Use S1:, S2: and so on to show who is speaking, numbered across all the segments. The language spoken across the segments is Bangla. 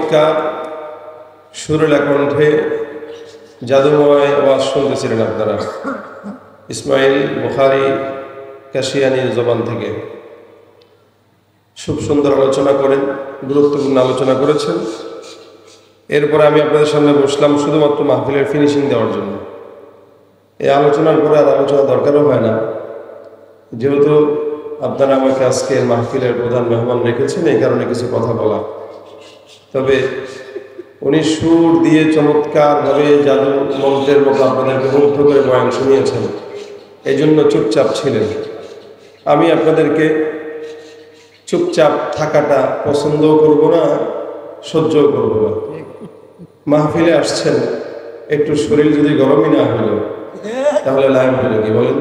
S1: চমৎকার সুরেলা কণ্ঠে জাদুময় ওয়াজ শুনতেছিলেন আপনারা ইসমাইল বুখারী কাশিয়ানির জবান থেকে। খুব সুন্দর আলোচনা করেন, গুরুত্বপূর্ণ আলোচনা করেছেন। এরপরে আমি আপনাদের সামনে বসলাম শুধুমাত্র মাহফিলের ফিনিশিং দেওয়ার জন্য। এই আলোচনার পরে আর আলোচনা দরকারও হয় না, যেহেতু আপনারা আমাকে আজকের মাহফিলের প্রধান মেহমান রেখেছেন, এই কারণে কিছু কথা বলা। তবে উনি সুর দিয়ে চমৎকারভাবে জাদু মন্ত্রের মতো আপনাদেরকে মুগ্ধ করে বয়ান শুনিয়েছেন, এই জন্য চুপচাপ ছিলেন। আমি আপনাদেরকে চুপচাপ থাকাটা পছন্দও করব না, সহ্যও করব না। মাহফিলে আসছেন, একটু শরীর যদি গরমই না হলো তাহলে লাইভ হলো কি বলেন?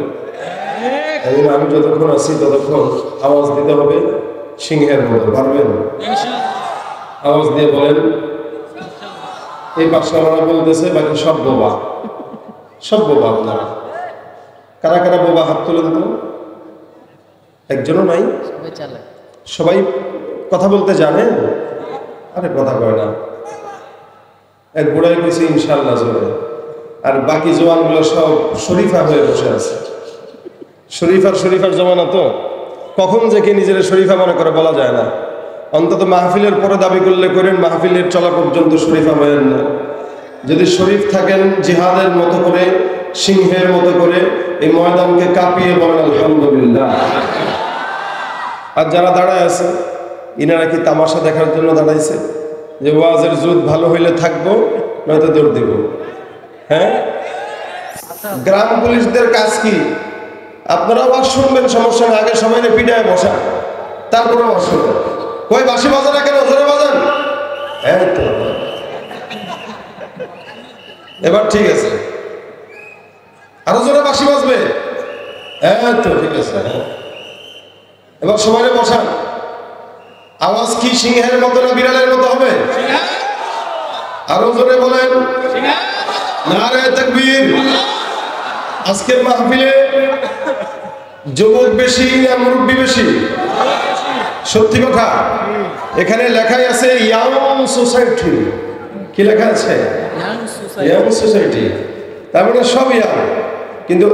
S1: আমি যতক্ষণ আছি ততক্ষণ আওয়াজ দিতে হবে সিংহের মতো। পারবেন? আওয়াজ দিয়ে বলেন। এই পাশাওয়ালা বলতেছে বাকি সব বোবা, সব বোবা। আপনারা কারা কারা বোবা হাত তুলে দিত? একজনও নাই? সবাই কথা বলতে জানে? আরে কথা কয় না। এক বুড়াই কইছে ইনশাল্লাহ জোরে, আর বাকি জওয়ানগুলো সব শরীফা হয়ে বসে আছে। শরীফার জমানা তো, কখন যে কে নিজের শরীফা মনে করে বলা যায় না। অন্তত মাহফিলের পরে দাবি করলে করেন, মাহফিলের চলা পর্যন্ত শরীফা হয়েন না। যদি শরীফ থাকেন, জিহাদের মতো করে, সিংহের মতো করে এই ময়দানকে কাঁপিয়ে বলেন আলহামদুলিল্লাহ। আর যারা দাঁড়ায় আছে, ইনারা কি তামাশা দেখার জন্য দাঁড়াইছে যে ওয়াজের জুদ ভালো হইলে থাকবো, নয়তো দৌড় দিব? হ্যাঁ, গ্রাম পুলিশদের কাজ কি? আপনারা ওয়াজ শুনবেন, সমস্যা না, আগে সবাই পিঠায় বসা, তারপরে ওয়াজ শুনবেন। কই বাঁশি বাজান না কেন? জোরে বাজান। হ্যাঁ তো এবার ঠিক আছে, আরো জোরে বাঁশি বাজবে। হ্যাঁ তো ঠিক আছে, এবার সবাই বসান। আওয়াজ কি সিংহের মতো না বিড়ালের মতো হবে? আরো জোরে বলেন নারে তাকবীর। আজকের মাহফিলে যুবক বেশি না মুরব্বী বেশি? সত্যি কথা, এখানে লেখাই আছে ইয়াং সোসাইটি। কি লেখা আছে? Young society. তার মানে সব ইয়াং, কিন্তু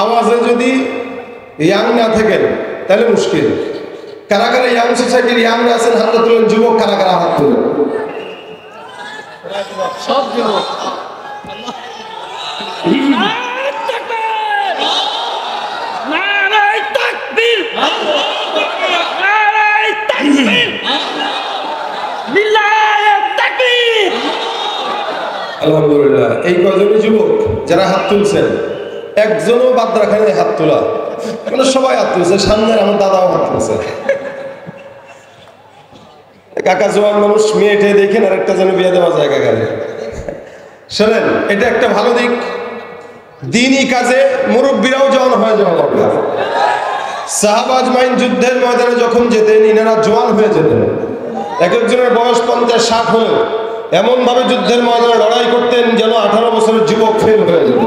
S1: আওয়াজে যদি ইয়াং না থাকেন তাহলে মুশকিল। কারা কারা ইয়াং সোসাইটির ইয়াং আছেন হাত তুলেন। যুবক কারা কারা হাত তুলেন? সব যুবক। আলহামদুলিল্লাহ। এই কজনই যুবক যারা হাত তুলছেন, একজনও বাদ রাখেন হাত তোলা, মানে সবাই হাত তুলছে। সামনের আমার দাদাও হাত তুলছে। কাকা জোয়ান মানুষ, মেয়েটে দেখেন আর একটা যেন বিয়ে দেওয়া জায়গা গেলে। শোনেন, এটা একটা ভালো দিক। দিনই কাজে মুরব্বীরাও জওয়ান হয়ে যাওয়া দরকার। সাহাবা আজমাইন যুদ্ধের ময়দানে যখন যেতেন, ইনারা জওয়ান হয়ে যেতেন। এক একজনের বয়স 50-60 হলেও এমন ভাবে যুদ্ধের ময়দানে লড়াই করতেন যেন 18 বছরের যুবক ফেল হয়ে যেত।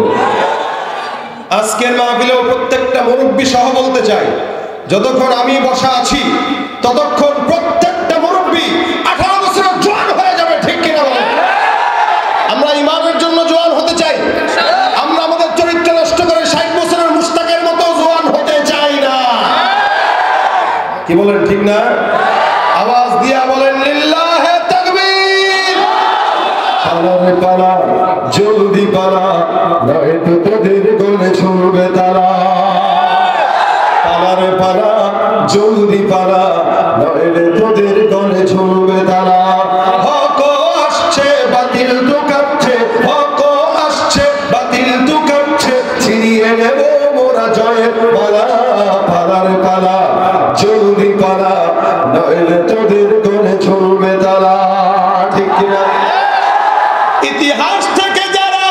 S1: আজকের মাহফিলেও প্রত্যেকটা মুরব্বী সহ বলতে চাই, যতক্ষণ আমি বসা আছি ততক্ষণ প্রত্যেকটা মুরব্বী 18 বছরের জওয়ান হয়ে যাবে। ঠিক কিনা বলেন? আমরা ইমামের জন্য জওয়ান হতে চাই। আমরা আমাদের চরিত্র নষ্ট করে 60 বছরের মুস্তাকের মতো জওয়ান হতে চাই না। কি বলেন? ঠিক না? আওয়াজ দিয়া বলেন লিল্লাহে তাকবীর। পালা পালা জলদি পালা, নয়তো তোদের গলে ছুড়বে তারা। পালা পালা জলদি পালা, নইলে তোদের গলে ছুড়বে তারা। হক আসছে বাতিল তো কাঁপছে, হক আসছে বাতিল তো কাঁপছে, ছিনিয়ে নেব মোরা জয়ের পালা। পালার পালা জলদি পালা, নইলে তোদের গলে ছুড়বে তারা। ঠিক কিনা? ইতিহাস থেকে যারা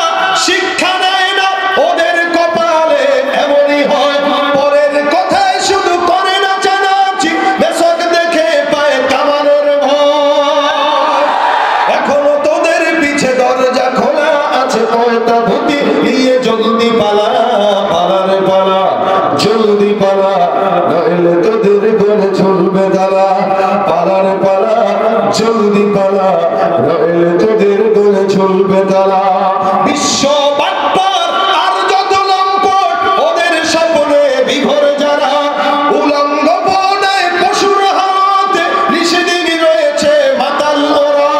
S1: শিক্ষা নেয় না, ওদের কপালে এমনই হয়। পরের কথায় শুধু করে না জানাচ্ছি, বেশক দেখে পায় কামানের ভয়। এখনো তোদের পিছে দরজা খোলা আছে, কয়টা ভূতি নিয়ে জলদি পালা। পালার পালা জলদি পালা, নইলে তোদের গলে ছুড়বে তারা। পালার পালা জলদি পালা, নইলে তোদের গলে ঝুলবে তালা। বিশ্ব বাটপার আর যত লম্পট, ওদের স্বপ্নে বিভোর যারা, উলঙ্গ বনায় পশুর হাতে নিষেদিন রয়েছে মাতাল ওরা।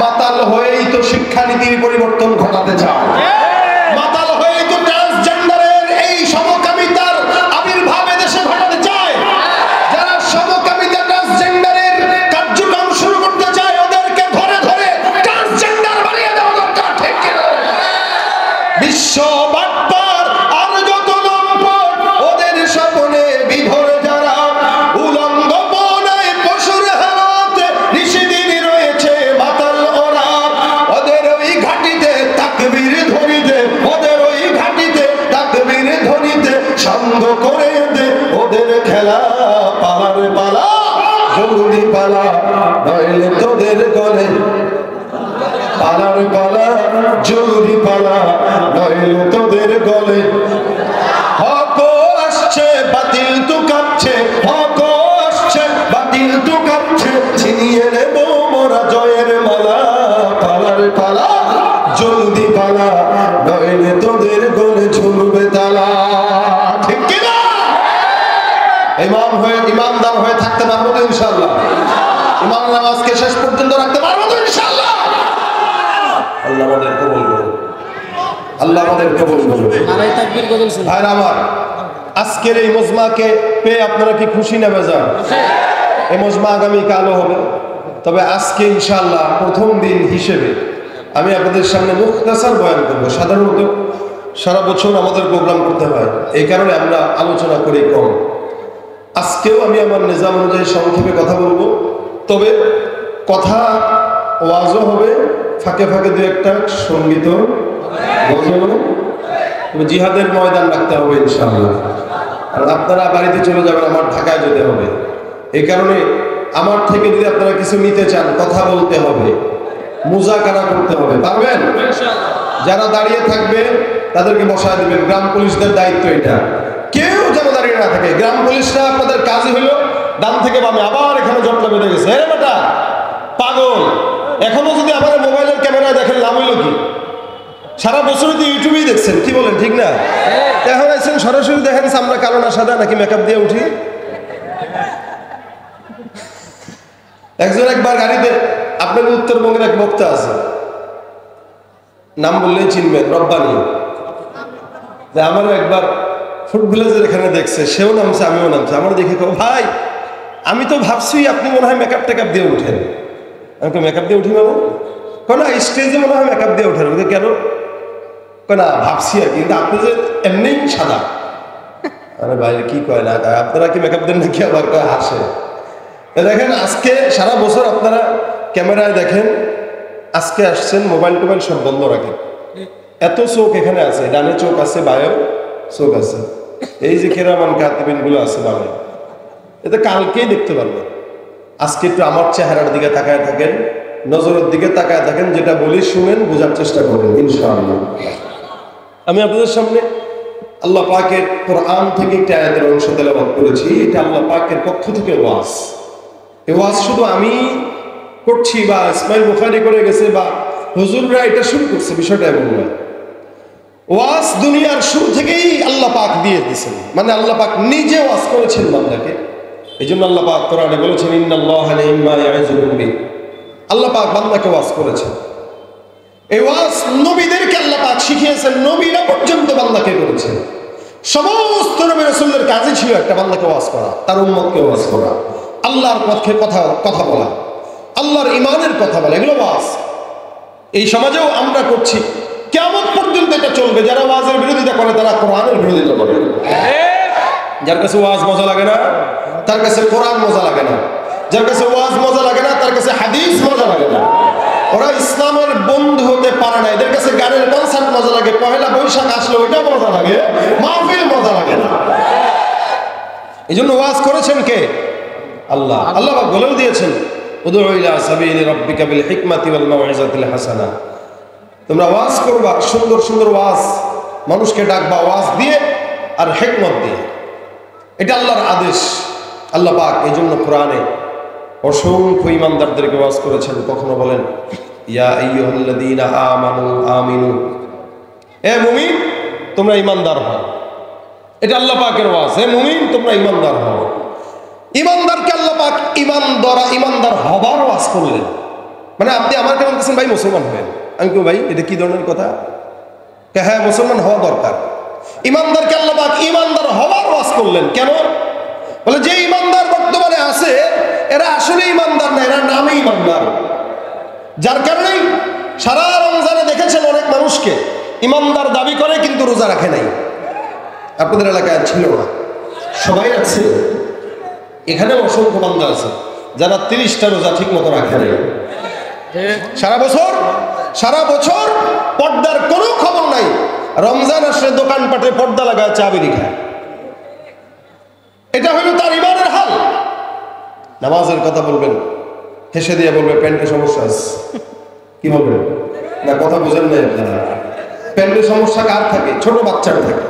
S1: মাতাল হয়েই তো শিক্ষানীতির পরিবর্তন ঘটাতে চায়, মাতাল হয়েই তো ট্রান্সজেন্ডারের এই সমকামিতার আবির্ভাব দেশে ঘটাতে চায়। যারা সমকামিতা ট্রান্সজেন্ডারের কার্যক্রম শুরু করতে চায়, ওদেরকে ধরে ধরে ট্রান্সজেন্ডার বানিয়ে দেওয়া দরকার, ঠিক কিনা? বিশ্ব বাটপার আর যত লম্পট, ওদের স্বপ্নে বিভোর যারা, উলঙ্গ বনায় পশুর হাতে নিষেদিন রয়েছে মাতাল ওরা। ওদের ওই ঘাটিতে তাকবীর ধরিতে, ওদের ওই ঘাটিতে তাকবীর ধরিতে সঙ্গ করে দে ওদের খেলা। পালার পালা, জলদি পালা, নইলে তোদের গলে। পালার পালা, জলদি পালা, নইলে তোদের গলে। হক আসছে, বাতিল তো কাঁপছে, হক আসছে, বাতিল তো কাঁপছে, ছিনিয়ে নেব মোরা জয়ের মালা। পালার পালা, জলদি পালা, নইলে তোদের গলে ঝুলবে তালা, ঠিক কিনা? ইমানদার হয়ে থাকতে পারবো তো ইনশাআল্লাহ? ইমাম নামাজকে শেষ পর্যন্ত রাখতে পারবো তো ইনশাআল্লাহ? আল্লাহ আমাদের কবুল করুন, আল্লাহ আমাদের কবুল করুন। ভাইরা আমার, আজকের এই মজমাকে পেয়ে আপনারা কি খুশি না বেজার? এই মজমা আগামী কালও হবে, তবে আজকে ইনশাআল্লাহ প্রথম দিন হিসেবে আমি আপনাদের সামনে মুখতাসার বয়ান করবো। সাধারণত সারা বছর আমাদের প্রোগ্রাম করতে হয়, এই কারণে আমরা আলোচনা করি কম। আজকেও আমি আমার নিজাম অনুযায়ী সংক্ষেপে কথা বলবো, তবে কথা ওয়াজও হবে, ফাঁকে ফাঁকে দু একটা সঙ্গীত, জিহাদের ময়দান রাখতে হবে ইনশাআল্লাহ। আর আপনারা বাড়িতে চলে যাবেন, আমার ঢাকায় যেতে হবে। এই কারণে আমার থেকে যদি আপনারা কিছু নিতে চান, কথা বলতে হবে, মুজাকারা করতে হবে, পারবেন? যারা দাঁড়িয়ে থাকবে তাদেরকে বসায় দিবেন, গ্রাম পুলিশদের দায়িত্ব এটা। কেউ যেন দাঁড়িয়ে না থাকে। গ্রাম পুলিশরা আপনাদের কাজই হলো ডান থেকে বামে। আবার এখানে জটলা বেঁধে গেছে, এ বেটা পাগল, এখনো যদি আমার মোবাইলের ক্যামেরায় দেখেন লাভ হইল কি? সারা বছর তো ইউটিউবেই দেখছেন, কি বলেন, ঠিক না? এখন আছেন সরাসরি দেখেন আমরা কালো না সাদা নাকি মেকআপ দিয়ে উঠি। একজন একবার গাড়িতে, আপনাদের উত্তরবঙ্গের এক বক্তা আছে, নাম বললেই চিনবেন, রব্বানি। আমারও একবার ফুড ভিলেজের এখানে দেখছে, সেও নামছে, আমিও নামছে। আমার দেখে কো, ভাই আমি তো ভাবছি আপনি মনে হয় মেকআপ টেকআপ দিয়ে উঠেন। আমি তো মেকআপ দিয়ে উঠি মানে কেন, স্টেজে মনে হয় মেকআপ দিয়ে উঠেন। কেন? না ভাবছি আর কি, কিন্তু আপনি যে এমনি সাদা। আরে ভাই কি কয় না, আপনারা কি মেকআপ দেন নাকি? আবার কয় হাসে। দেখেন আজকে সারা বছর আপনারা ক্যামেরায় দেখেন, আজকে আসছেন মোবাইল টোবাইল সব বন্ধ রাখেন। এত চোখ এখানে আছে, ডানে চোখ আছে, বায়ে চোখ আছে, এই যে কেরামান কাতিবিন গুলো আছে বামে, এতে কালকেই দেখতে পারবেন। আজকে একটু আমার চেহারার দিকে তাকায় থাকেন, নজরের দিকে তাকায় থাকেন, যেটা বলি শুনেন, বোঝার চেষ্টা করবেন ইনশাআল্লাহ। আমি আপনাদের সামনে আল্লাহ পাকের কোরআন থেকে একটা আয়াতের অংশ তেলাওয়াত করেছি। এটা আল্লাহ পাকের পক্ষ থেকে ওয়াজ। এই ওয়াজ শুধু আমি করছি বা ইসমাইল বুখারী করে গেছে বা হুজুররা এটা শুরু করছে, বিষয়টা এমন নয়। ওয়াজ দুনিয়ার শুরু থেকেই আল্লাহ পাক দিয়ে দিয়েছেন, মানে আল্লাহ পাক নিজে ওয়াজ করেছেন বান্দাকে। এই জন্য আল্লাহ পাক কোরআনে বলেছেন, ইন্নাল্লাহা লিম্মা ইয়াইযুকুম বি। আল্লাহ পাক বান্দাকে ওয়াজ করেছেন। এই ওয়াজ নবীদেরকে আল্লাহ পাক শিখিয়েছেন, নবীরা পর্যন্ত বান্দাকে করেছেন। সমস্ত নবী রাসূলদের কাজই ছিল একটা, বান্দাকে ওয়াজ করা, তার উম্মতকে ওয়াজ করা, আল্লাহর পথে কথা বলা, আল্লাহর ঈমানের কথা বলা, এগুলো ওয়াজ। এই সমাজেও আমরা করছি, কিয়ামত পর্যন্ত এটা চলবে। যারা ওয়াজের বিরোধিতা করে তারা কোরআনের বিরোধিতা করে। যার কাছে ওয়াজ মজা লাগে না তার কাছে কোরআন মজা লাগে না, যার কাছে ওয়াজ মজা লাগে না তার কাছে হাদিস মজা লাগে না। ওরা ইসলামের বন্ধু হতে পারে না। এদের কাছে গানের কনসার্ট মজা লাগে, পহেলা বৈশাখ আসলে ওইটা মজা লাগে, মাহফিল মজা লাগে না। এই জন্য ওয়াজ করেছেন কে? আল্লাহ। আল্লাহ বলেও দিয়েছেন, উদউ ইলা সাবিলি রাব্বিকা বিল হিকমাতি ওয়াল মাউইযাতিল হাসানা। তোমরা ওয়াজ করবা, সুন্দর সুন্দর ওয়াজ, মানুষকে ডাকবা ওয়াজ দিয়ে আর হিকমত দিয়ে। এটা আল্লাহর আদেশ। আল্লাহ পাক এই জন্য কোরআনে অসংখ্য ইমানদারদেরকে ওয়াজ করেছেন। কখনো বলেন ইয়া আইয়ুহাল্লাযীনা আমানু আমিনু, এ মুমিন তোমরা ইমানদার হও। এটা আল্লাহ পাকের ওয়াজ, হে মুমিন তোমরা ইমানদার হও। ইমানদারকে আল্লাহ পাক ইমানদার হবার ওয়াজ করলেন। মানে আপনি আমাকে বলতেছেন ভাই মুসলমান হবেন, আমি কেউ ভাই এটা কি ধরনের কথা? হ্যাঁ মুসলমান হওয়া দরকার। ইমানদারকে আল্লাহ পাক ইমানদার হবার ওয়াজ করলেন কেন? বলে যে ইমানদার বর্তমানে আছে এরা আসলে ইমানদার না, এরা নামে ইমানদার। যার কারণে সারা রমজানে দেখেছেন অনেক মানুষকে ইমানদার দাবি করে কিন্তু রোজা রাখে নাই। আপনাদের এলাকায় ছিল না, সবাই আছে। এখানে অসংখ্য বান্দা আছে যারা 30টা রোজা ঠিক মতো রাখে নাই। সারা বছর পর্দার কোনো খবর নাই, রমজান আসলে দোকানপাটে পর্দা লাগায় চা বিড়ি খায়। এটা হলো তার ইমানের হাল। নামাজের কথা বলবেন, হেসে দিয়ে বলবে প্যান্টে সমস্যা আছে। কি বলবেন? না কথা বুঝেন না আপনারা। প্যান্টের সমস্যা কার থাকে? ছোট বাচ্চার থাকে।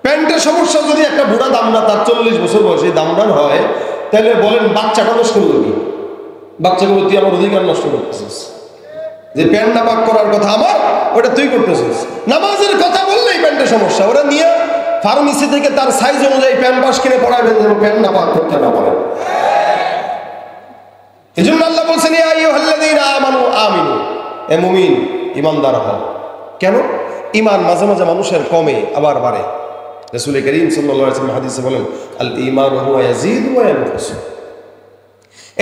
S1: প্যান্টের সমস্যা যদি একটা বুড়া দামড়া তার 40 বছর বয়সে দামড়ার হয়, তাহলে বলেন বাচ্চাটা নষ্ট করলো কি? বাচ্চাগুলো তুই আমার অধিকার নষ্ট করতেছিস। যে প্যান্ট না পাক করার কথা আমার, ওটা তুই করতেছিস। নামাজের কথা বললেই প্যান্টের সমস্যা। ওরা নিয়ে ফার্মেসি থেকে তার সাইজ অনুযায়ী প্যান্ট বাস কিনে পড়াবেন যেন প্যান্ট না পাক করতে না পারে। এই জন্য আল্লাহ বলছেন ইয়া আইয়ুহাল্লাযীনা আমানু আমিনু, এ মুমিন ইমানদার হও। কেন? ইমান মাঝে মাঝে মানুষের কমে আবার বাড়ে। রাসূল কারীম সাল্লাল্লাহু আলাইহি ওয়াসাল্লাম হাদিসে বলেন আল ঈমান হুয়া ইয়াজিদু ওয়া ইয়ানকুসু।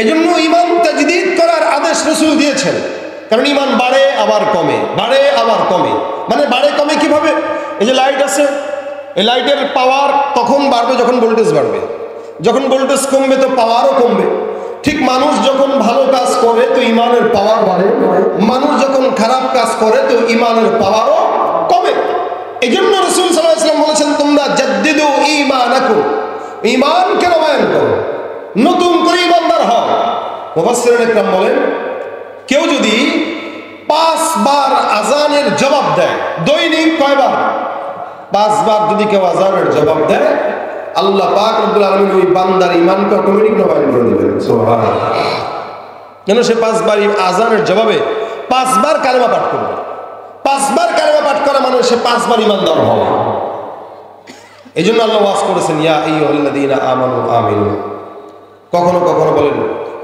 S1: এজন্য ঈমান তাজদীদ করার আদেশ রাসূল দিয়েছেন। কারণ ঈমান বাড়ে আবার কমে, বাড়ে আবার কমে। মানে বাড়ে কমে কিভাবে? এই যে লাইট আছে, এই লাইটের পাওয়ার তখন বাড়বে যখন ভোল্টেজ বাড়বে, যখন ভোল্টেজ কমবে তো পাওয়ারও কমবে। ঠিক মানুষ যখন ভালো কাজ করে তো ঈমানের পাওয়ার বাড়ে, মানুষ যখন খারাপ কাজ করে তো ঈমানের পাওয়ারও কমে। এই জন্য রাসূল সাল্লাল্লাহু আলাইহি ওয়াসাল্লাম বলেছেন তোমরা জাদ্দিদু ঈমানাকুম, ঈমানকে নবায়ন করো, নতুন করে ঈমানদার হও। মুফাসসিরিন ইকরাম বলেন কেউ যদি 5 বার আযানের জবাব দেয়, দৈনিক কয়বার? 5 বার যদি কেউ আযানের জবাব দেয়, আল্লাহ পাক রব্বুল আলামিন ওই বান্দার ঈমানকে অটোমেটিক নবায়ন করে দিবেন। সুবহানাল্লাহ। কেন? সে 5 বার আযানের জবাবে 5 বার কালেমা পাঠ করবে। 5 বার কালেমা পাঠ করা মানে সে 5 বার ঈমানদার হবে। এই জন্য আল্লাহ ওয়াজ করেছেন ইয়া আইয়ুহাল্লাযীনা আমানু আমিনু। কখনো কখনো বলেন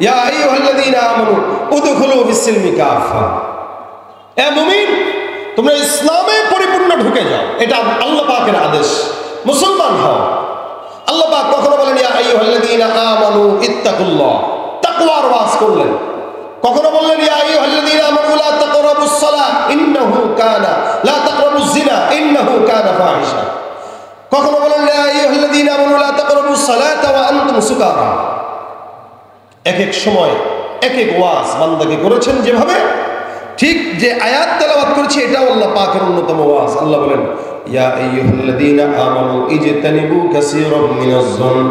S1: ইয়া আইয়ুহাল্লাযীনা আমানু উদখুলু ফিস-সিলমি কাফা, এ মুমিন তোমরা ইসলামে পরিপূর্ণ ঢুকে যাও। এটা আল্লাহ পাকের আদেশ, মুসলমান হও। আল্লাহ পাক কখনো বলেন ইয়া আইয়ুহাল্লাযীনা আমানু ইত্তাকুল্লাহ, তাকওয়ার ওয়াজ করলেন। কখনো বললেন ইয়া আইয়ুহাল্লাযীনা আমানু লা তাকরাবুস সালাহ ইন্নাহু কানা, লা তাকরাবুজ জিনা ইন্নাহু কানা ফাহিশা। কখনো বলেন ইয়া আইয়ুহাল্লাযীনা আমানু লা তাকরাবুস সালাতা ওয়া আনতুম সুকারা। এক এক সময় এক এক ওয়াজ বান্দাকে করেছেন যেভাবে, ঠিক যে আয়াত তেলাওয়াত করেছি এটাও আল্লাহ পাকের অন্যতম ওয়াজ। আল্লাহ বলেন ইয়া আইয়ুহাল্লাযীনা আমানু ইজতানিবু কাসীরাম মিনাজ-যন্ন।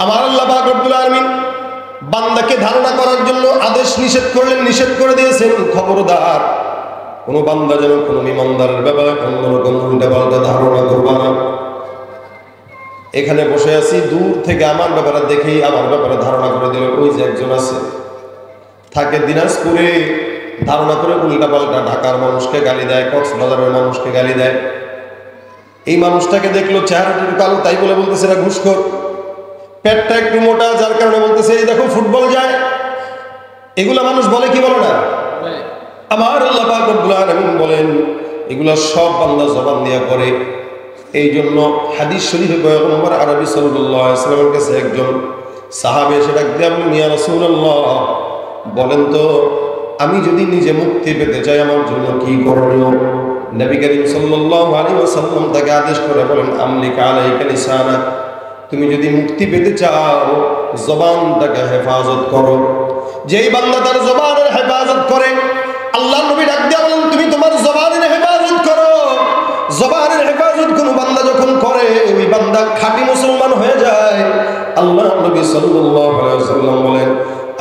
S1: আমার আল্লাহ পাক রব্বুল আলামিন বান্দাকে ধারণা করার জন্য আদেশ নিষেধ করলেন, নিষেধ করে দিয়েছেন খবরদার কোন বান্দা যেন কোন ইমানদারের ব্যাপারে অন্যরকম উল্টাপাল্টা ধারণা করবা না। এখানে বসে আছি, দূর থেকে আমার ব্যাপারে দেখেই আমার ব্যাপারে ধারণা করে দিল ওই যে একজন আছে থাকে দিনাজপুরে, ধারণা করে উল্টাপাল্টা ঢাকার মানুষকে গালি দেয়, কক্সবাজারের মানুষকে গালি দেয়। এই মানুষটাকে দেখলো চেহারাটা একটু কালো, তাই বলে বলতেছে না ঘুষখোর। পেটটা একটু মোটা, যার কারণে বলতেছে এই দেখো ফুটবল যায়। এগুলা মানুষ বলে কি বলে না? আমার আল্লাহ পাক রব্বুল আলামিন বলেন এগুলা সব বান্দা জবান দিয়া করে। এই জন্য হাদিস শরীফে পয়গম্বর আরবি সাল্লাল্লাহু আলাইহি ওয়াসাল্লামের কাছে একজন সাহাবী এসে ডাক দিয়ে বললেন ইয়া রাসূলুল্লাহ, বলেন তো আমি যদি নিজে মুক্তি পেতে চাই আমার জন্য কি করণীয়? নবী করিম সাল্লাল্লাহু আলাইহি ওয়াসাল্লাম তাকে আদেশ করে বলেন আমলিক আলাইকা লিসানাক, তুমি যদি মুক্তি পেতে চাও জবানটাকে হেফাজত করো। যেই বান্দা তার জবানের হেফাজত করে, আল্লাহ নবী ডাক দিয়ে বলেন তুমি তোমার জবানের হেফাজত করো। জবানের হেফাজত কোন বান্দা যখন করে ওই বান্দা খাঁটি মুসলমান হয়ে যায়। আল্লাহ নবী সাল্লাল্লাহু আলাইহি ওয়াসাল্লাম বলেন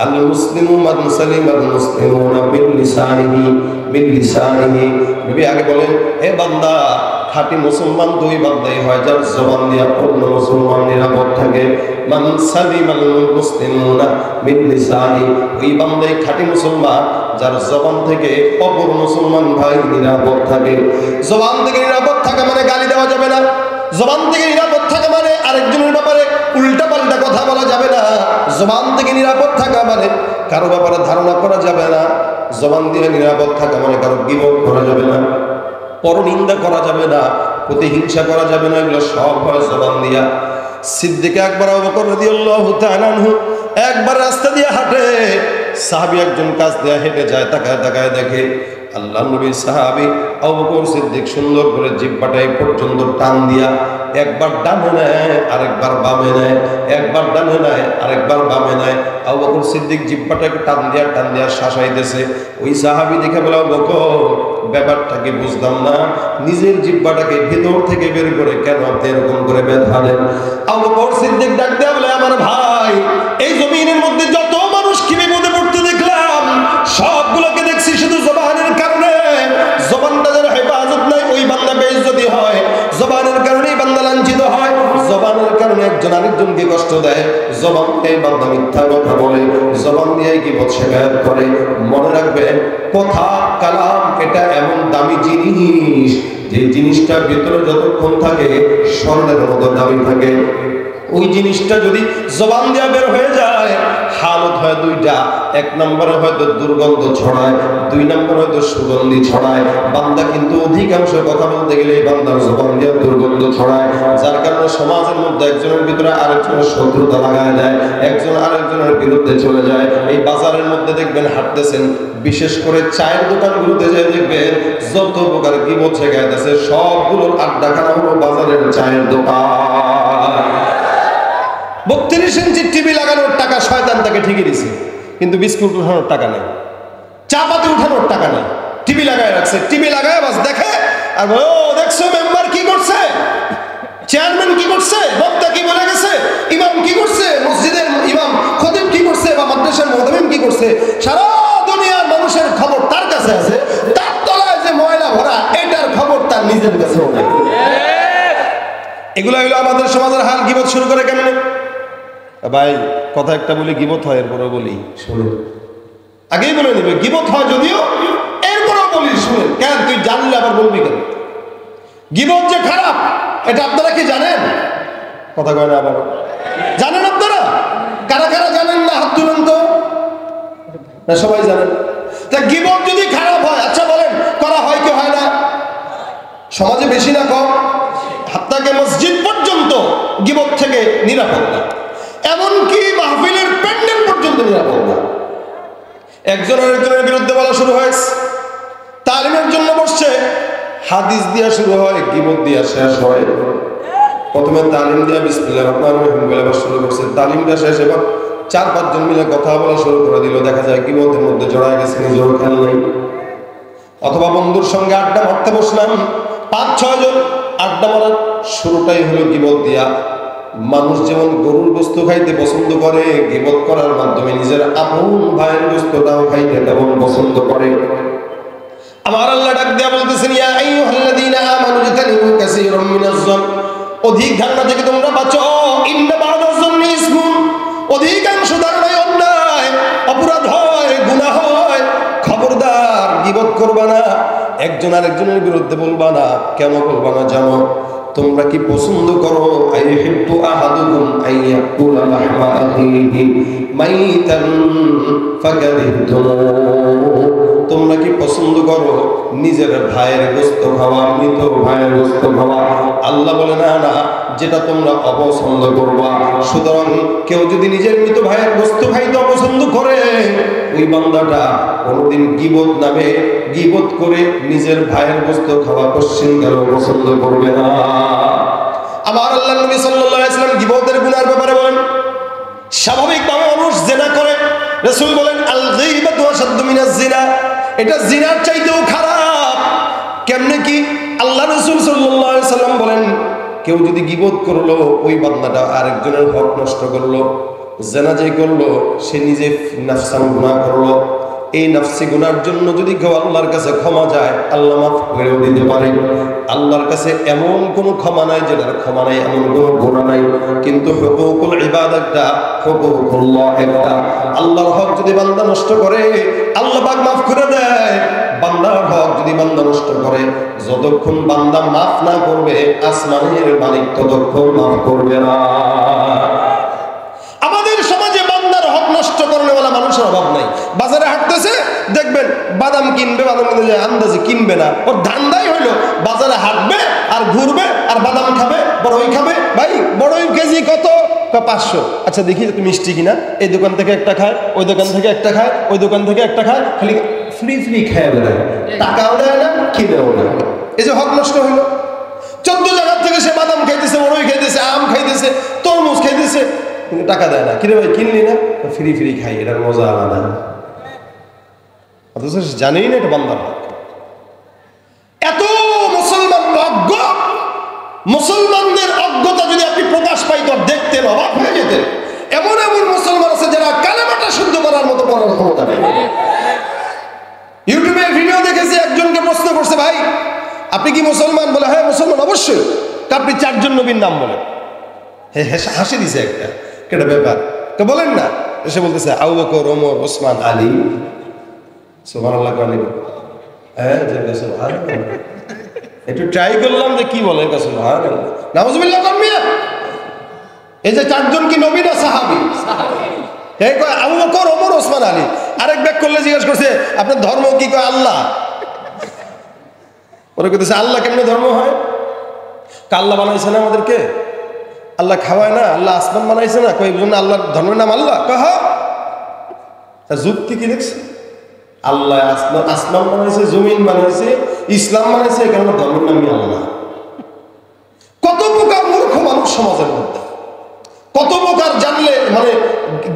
S1: আল মুসলিমু মান সালিমাল মুসলিমুনা বিল লিসানিহি। নবী আগে বলেন হে বান্দা খাঁটি মুসলমান দুই বান্দাই হয় যার জবান দিয়া অন্য মুসলমান নিরাপদ থাকে। মান সালিমাল মুসলিমুনা মিন লিসানি, ওই বান্দাই খাঁটি মুসলমান যার জবান থেকে অপর মুসলমান ভাই নিরাপদ থাকে। জবান থেকে নিরাপদ থাকা মানে গালি দেওয়া যাবে না। জবান থেকে নিরাপদ থাকা মানে আরেকজনের ব্যাপারে উল্টা পাল্টা কথা বলা যাবে না। জবান থেকে নিরাপদ থাকা মানে কারো ব্যাপারে ধারণা করা যাবে না। জবান দিয়ে নিরাপদ থাকা মানে কারো গীবত করা যাবে না, পরনিন্দা করা যাবে না, প্রতিহিংসা করা যাবে না। এগুলো সব হয় জবান দিয়া। সিদ্দিক আকবর আবু বকর রাদিয়াল্লাহু তাআলা আনহু একবার রাস্তা দিয়ে হাঁটে, সাহাবী একজন কাছ দিয়ে হেঁটে যায়, তাকায় তাকায় দেখে আল্লাহ নবীর সাহাবী আবু বকর সিদ্দিক সুন্দর করে জিহ্বাটা এই পর্যন্ত টান দিয়া একবার ডানে নেয় আরেকবার বামে নেয়, একবার ডানে নেয় আরেকবার বামে নেয়। আবু বকর সিদ্দিক জিহ্বাটাকে টান দিয়া শাসাইতেছে। ওই সাহাবী দেখে বলে, আবু বকর ব্যাপারটা কি বুঝলাম না, নিজের জিহ্বাটাকে ভেতর থেকে বের করে কেন আপনি এরকম করে ব্যথা দেন? আবু বকর সিদ্দিক ডাক দেয়া বলে, আমার ভাই, এই জমিনের মধ্যে যত মানুষ কি বিপদে পড়তে দেখলাম সবগুলোকে দেখছি শুধু জবানের কারণে। জবানটা যার হেফাজত নাই ওই বান্দা বেইজ্জতি হয়, জবানের কারণেই বান্দা লাঞ্ছিত হয়, জবানের কারণে একজন আরেকজনকে কষ্ট দেয়, জবান দিয়ে বান্দা মিথ্যা কথা বলে, জবান দিয়ে গীবত শিকায়ত করে। মনে রাখবেন, কথা কালাম এটা এমন দামি জিনিস যে জিনিসটা ভিতরে যতক্ষণ থাকে স্বর্ণের মতো দামি থাকে। ওই জিনিসটা যদি জবান দিয়ে বের হয়ে যায় হালত হয় দুইটা। এক নম্বরে হয়তো দুর্গন্ধ ছড়ায়, দুই নম্বরে হয়তো সুগন্ধি ছড়ায়। বান্দা কিন্তু অধিকাংশ কথা বলতে গেলে এই বান্দার জবান দিয়ে দুর্গন্ধ ছড়ায়, যার কারণে সমাজের মধ্যে একজনের ভিতরে আরেকজনের শত্রুতা লাগায় দেয়, একজন আরেকজনের বিরুদ্ধে চলে যায়। এই বাজারের মধ্যে দেখবেন হাঁটতেছেন, বিশেষ করে চায়ের দোকানগুলোতে যে দেখবেন যত প্রকার গীবত শেখায় আছে সবগুলোর আড্ডাখানা হলো বাজারের চায়ের দোকান। 32 ইঞ্চি টিভি লাগানোর টাকা শয়তান তাকে ঠিকই দিছে, কিন্তু বিস্কুট উঠানোর টাকা নেই, চা পাতি উঠানোর টাকা নেই। টিভি লাগায় রাখছে, টিভি লাগায় বাস দেখে আর ও দেখছো মেম্বার কি করছে, চেয়ারম্যান কি করছে, বক্তা কি বলে গেছে, ইমাম কি করছে, মসজিদের ইমাম খতিব কি করছে, বা মাদ্রাসার মুতামিম কি করছে। সারা দুনিয়ার মানুষের খবর তার কাছে আছে, তার তলায় যে ময়লা ভরা এটার খবর তার নিজের কাছে নেই। এগুলো হলো আমাদের সমাজের হাল। গীবত শুরু করে কেমনে? ভাই কথা একটা বলি, গীবত হয় এরপরেও বলি শুনুন, আগেই বলে নিবে গীবত হয় যদিও এরপরেও বলি শুনুন। কেন তুই জানলে আবার বলবি কেন? গীবত যে খারাপ এটা আপনারা কি জানেন? কথা কয় না আবার, জানেন আপনারা? কারা কারা জানেন না হাত তুলুন তো। না সবাই জানেন। তা গীবত যদি খারাপ হয়, আচ্ছা বলেন করা হয় কি হয় না? সমাজে বেশি না কম? হাত্তাকে মসজিদ পর্যন্ত গীবত থেকে নিরাপদ না, এমনকি মাহফিলের প্যান্ডেল পর্যন্ত নিরাপদ না। একজন আরেকজনের বিরুদ্ধে বলা শুরু হয়েছে, তালিমের জন্য বসছে, হাদিস দিয়া শুরু হয়, গীবত দিয়া শেষ হয়। প্রথমে তালিম দিয়া বিসমিল্লাহির রহমানির রহিম বলে আবার শুরু করছে, তালিমটা শেষ, এবার 4-5 জন মিলে কথা বলা শুরু করে দিল। দেখা যায় গীবতের মধ্যে জড়ায় গেছে, নিজেও খেয়াল নাই। অথবা বন্ধুর সঙ্গে আড্ডা মারতে বসলাম, 5-6 জন আড্ডা মারার শুরুটাই হলো গীবত দিয়া। মানুষ যেমন গরুর গোস্ত খাইতে পছন্দ করে, গীবত করার মাধ্যমে নিজের আপন ভাইয়ের গোস্তটাও খাইতে তেমন পছন্দ করে। আমার আল্লাহ ডাক দিয়া বলতেছেন, ইয়া আইয়ুহাল্লাযীনা আমানু ইজতানিবু কাসীরাম মিনাজ-যন, অধিক ধারণা থেকে তোমরা বাঁচো। ইন্না বা'দাজ-যন্নি ইসমুন, অধিকাংশ ধারণায় অন্যায়, অপরাধ হয়, গুনাহ হয়। খবরদার গীবত করবা না, একজন আরেকজনের বিরুদ্ধে বলবা না। কেন বলবা না জানো? তোমরা কি পছন্দ করো আইয়ুহিব্বু আহাদুকুম আইয়াকুলা লাহমা আখিহি মাইতান ফাকারিহতুমু, তোমরা কি পছন্দ করো নিজের ভাইয়ের গোশত খাওয়া, মৃত ভাইয়ের গোশত খাওয়া? আল্লাহ বলে না না, যেটা তোমরা অপছন্দ করবা। সুতরাং কেউ যদি নিজের মৃত ভাইয়ের গোশত খাইতে অপছন্দ করে, ওই বান্দাটা কোনোদিন গীবত নামে গীবত করে নিজের ভাইয়ের গোশত খাওয়া পশ্চিমকাল পছন্দ করবে না। আমার আল্লাহ নবী সাল্লাল্লাহু আলাইহি ওয়াসাল্লাম গীবতের গুনাহের ব্যাপারে বলেন, স্বাভাবিকভাবে মানুষ জিনা করে, রাসূল বলেন আল গীবাতু আশাদ্দু মিনাজ জিনা, এটা জিনার চাইতেও খারাপ। কেমনে কি? আল্লাহ রাসূল সাল্লাল্লাহু আলাইহি ওয়াসাল্লাম বলেন, কেউ যদি গীবত করলো, ওই বান্দাটা আরেকজনের হক নষ্ট করলো, জিনা যে করলো সে নিজে নাফসান গুনাহ করলো। এই নফসি গুনার জন্য যদি কেউ আল্লাহর কাছে ক্ষমা যায়, আল্লাহ মাফ করেও দিতে পারে। আল্লাহর কাছে এমন কোনো ক্ষমা নাই যেটার ক্ষমা নাই, এমন কোনো গুনাহ নাই। কিন্তু হুকুকুল ইবাদ একটা, হুকুকুল্লাহ একটা। আল্লাহর হক যদি বান্দা নষ্ট করে, আল্লাহ পাক মাফ করে দেয়। বান্দার হক যদি বান্দা নষ্ট করে, যতক্ষণ বান্দা মাফ না করবে, আসমানের মালিক ততক্ষণ মাফ করবে না। আমাদের সমাজে বান্দার হক নষ্ট করনেওয়ালা মানুষের অভাব নাই। বাজারে হাঁটতেছে, দেখবেন বাদাম কিনবে, বাদাম কিনতে যায় আন্দাজে কিনবে না, ওর ধান্দাই হইলো বাজারে হাঁটবে আর ঘুরবে আর বাদাম খাবে, বড়ই খাবে। ভাই বড়ই কেজি কত? 500। আচ্ছা দেখি একটু মিষ্টি কিনা, এই দোকান থেকে একটা খায়, ওই দোকান থেকে একটা খায়, ওই দোকান থেকে একটা খায়, খালি ফ্রি ফ্রি খায় বেড়ায়, টাকাও দেয় না, কিনেও না। এই যে হক নষ্ট হইলো। 14 জায়গার থেকে সে বাদাম খাইতেছে, বড়ই খাইতেছে, আম খাইতেছে, তরমুজ খাইতেছে, কিন্তু টাকা দেয় না। কিরে ভাই কিনলি না? ফ্রি ফ্রি খাই, এটার মজা আলাদা। অথচ জানেই না এটা বান্দার হক। এত মুসলমান অজ্ঞ, মুসলমানদের অজ্ঞতা যদি আপনি প্রকাশ পাইত, দেখতেন, অবাক হয়ে যেতেন। এমন এমন মুসলমান আছে যারা কালেমাটা শুদ্ধ করার মতো পড়ার ক্ষমতা নেই। ইউটিউবে ভিডিও দেখেছি, একজনকে প্রশ্ন করছে, ভাই আপনি কি মুসলমান? বলে হ্যাঁ মুসলমান অবশ্যই। আপনি 4 জন নবীর নাম বলেন। হ্যাঁ হাসি দিছে একটা, কেটা ব্যাপার তো বলেন না। এসে বলতেছে আবু বকর, ওমর, ওসমান, আলী। সুবহানাল্লাহ কালি। হ্যাঁ একটু ট্রাই করলাম যে কি বলে, সুবহানাল্লাহ, নাউজুবিল্লাহ কামিয়া। এই যে 4 জন কি নবী না সাহাবী? এই কয় আবু বকর, ওমর, ওসমান, আলী। আরেক ব্যাক করলে জিজ্ঞেস করছে আপনার ধর্ম কি? কয় আল্লাহ। ওরা কইতেছে আল্লাহ কেমনে ধর্ম হয়? আল্লাহ বানাইছে না আমাদেরকে, আল্লাহ খাওয়ায় না, আল্লাহ আসমান বানাইছে না, কই জন্য আল্লাহর ধর্মের নাম আল্লাহ। কহ তার যুক্তি কি দেখছে? আল্লাহ আসমান বানাইছে, জমিন বানাইছে, ইসলাম বানাইছে, এই কারণে ধর্মের নামই আল্লাহ। কত প্রকার মূর্খ মানুষ সমাজের মধ্যে, কত প্রকার জানলে মানে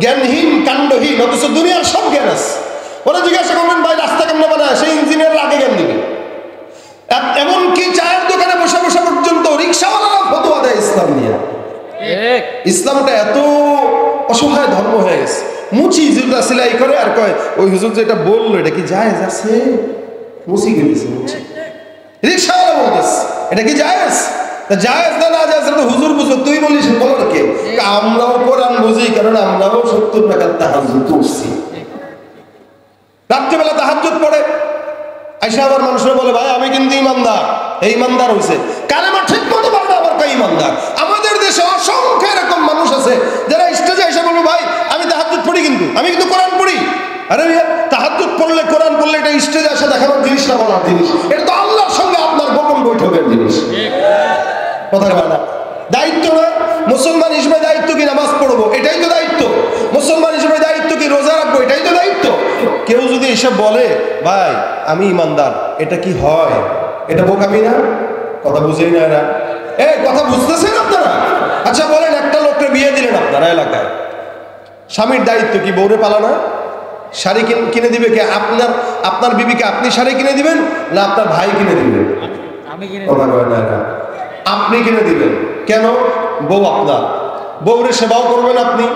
S1: জ্ঞানহীন, কাণ্ডহীন, অথচ দুনিয়ার সব জ্ঞান আছে। ওরা জিজ্ঞাসা করবেন ভাই রাস্তা কেমনে বানায়, সেই ইঞ্জিনিয়ার আগে জ্ঞান দিবে। এমনকি চায়ের দোকানে বসে বসে পর্যন্ত রিক্সাওয়ালারা ফতোয়া দেয় ইসলাম নিয়ে। ইসলামটা এত অসহায় ধর্ম হয়ে গেছে। মুচি যেটা সেলাই করে আর কয় ওই হুজুর যেটা বললো এটা কি জায়েজ আছে? মুচি গেছে, মুচি রিক্সাওয়ালা বলতেছে এটা কি জায়েজ? জায়েজ না না জায়েজ তো হুজুর বুঝো, তুই বলিস বলার কে? আমরাও কোরআন বুঝি, কারণ আমরাও 70 টাকার তাহাজ্জুদ করছি। রাত্রিবেলা তাহাজ্জুদ পড়ে আইসা আবার মানুষরা বলে ভাই আমি কিন্তু ইমানদার। এই ইমানদার হয়েছে কালেমা ঠিক মতো বলে আবার কই ইমানদার। আমাদের দেশে অসংখ্য এরকম মানুষ আছে যারা স্টেজে এসে বলবে ভাই আমি তাহাজ্জুদ পড়ি, কিন্তু আমি কিন্তু কোরআন পড়ি। আরে তাহাজ্জুদ পড়লে, কোরআন পড়লে এটা স্টেজে এসে দেখানোর জিনিস না, বলার জিনিস। এটা তো আল্লাহর সঙ্গে আপনার গোপন বৈঠকের জিনিস। কথা বলে না, দায়িত্ব না? মুসলমান হিসেবে দায়িত্ব কি নামাজ পড়বো, এটাই তো দায়িত্ব। মুসলমান হিসেবে দায়িত্ব কি রোজা রাখবো, এটাই তো দায়িত্ব। কেউ যদি এসে বলে ভাই আমি ইমানদার, এটা কি হয়? এটা বোকামি না? কথা বুঝেই না এরা। কথা বুঝতেছেন আপনারা? আচ্ছা বলেন, একটা লোককে বিয়ে দিলেন আপনারা এলাকায়, স্বামীর দায়িত্ব কি বউরে পালানো? শাড়ি কিনে দিবে কে? আপনার বিবিকে আপনি শাড়ি কিনে দিবেন না আপনার ভাই কিনে দিবেন? আপনি কিনে দিবেন। কেন? বউ আপনার, বউরে সেবাও করবেন আপনি,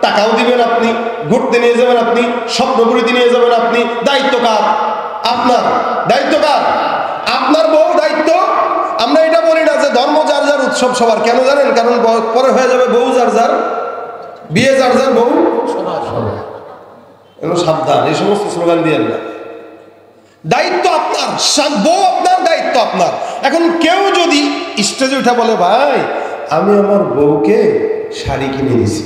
S1: টাকাও দিবেন আপনি, ঘুরতে নিয়ে যাবেন আপনি, স্বপ্নপুরীতে নিয়ে যাবেন আপনি। দায়িত্ব কার? আপনার। দায়িত্ব কার? আপনার বউ দায়িত্ব। আমরা এটা বলি না যে ধর্ম যার যার, উৎসব সবার। কেন জানেন? কারণ পরে হয়ে যাবে বউ যার যার, বিয়ে যার যার, বউ সাবধান, এই সমস্ত স্লোগান দিয়েন না। দায়িত্ব আপনার, বউ আপনার, দায়িত্ব আপনার। এখন কেউ যদি স্টেজে উঠে বলে ভাই আমি আমার বউকে শাড়ি কিনে দিছি,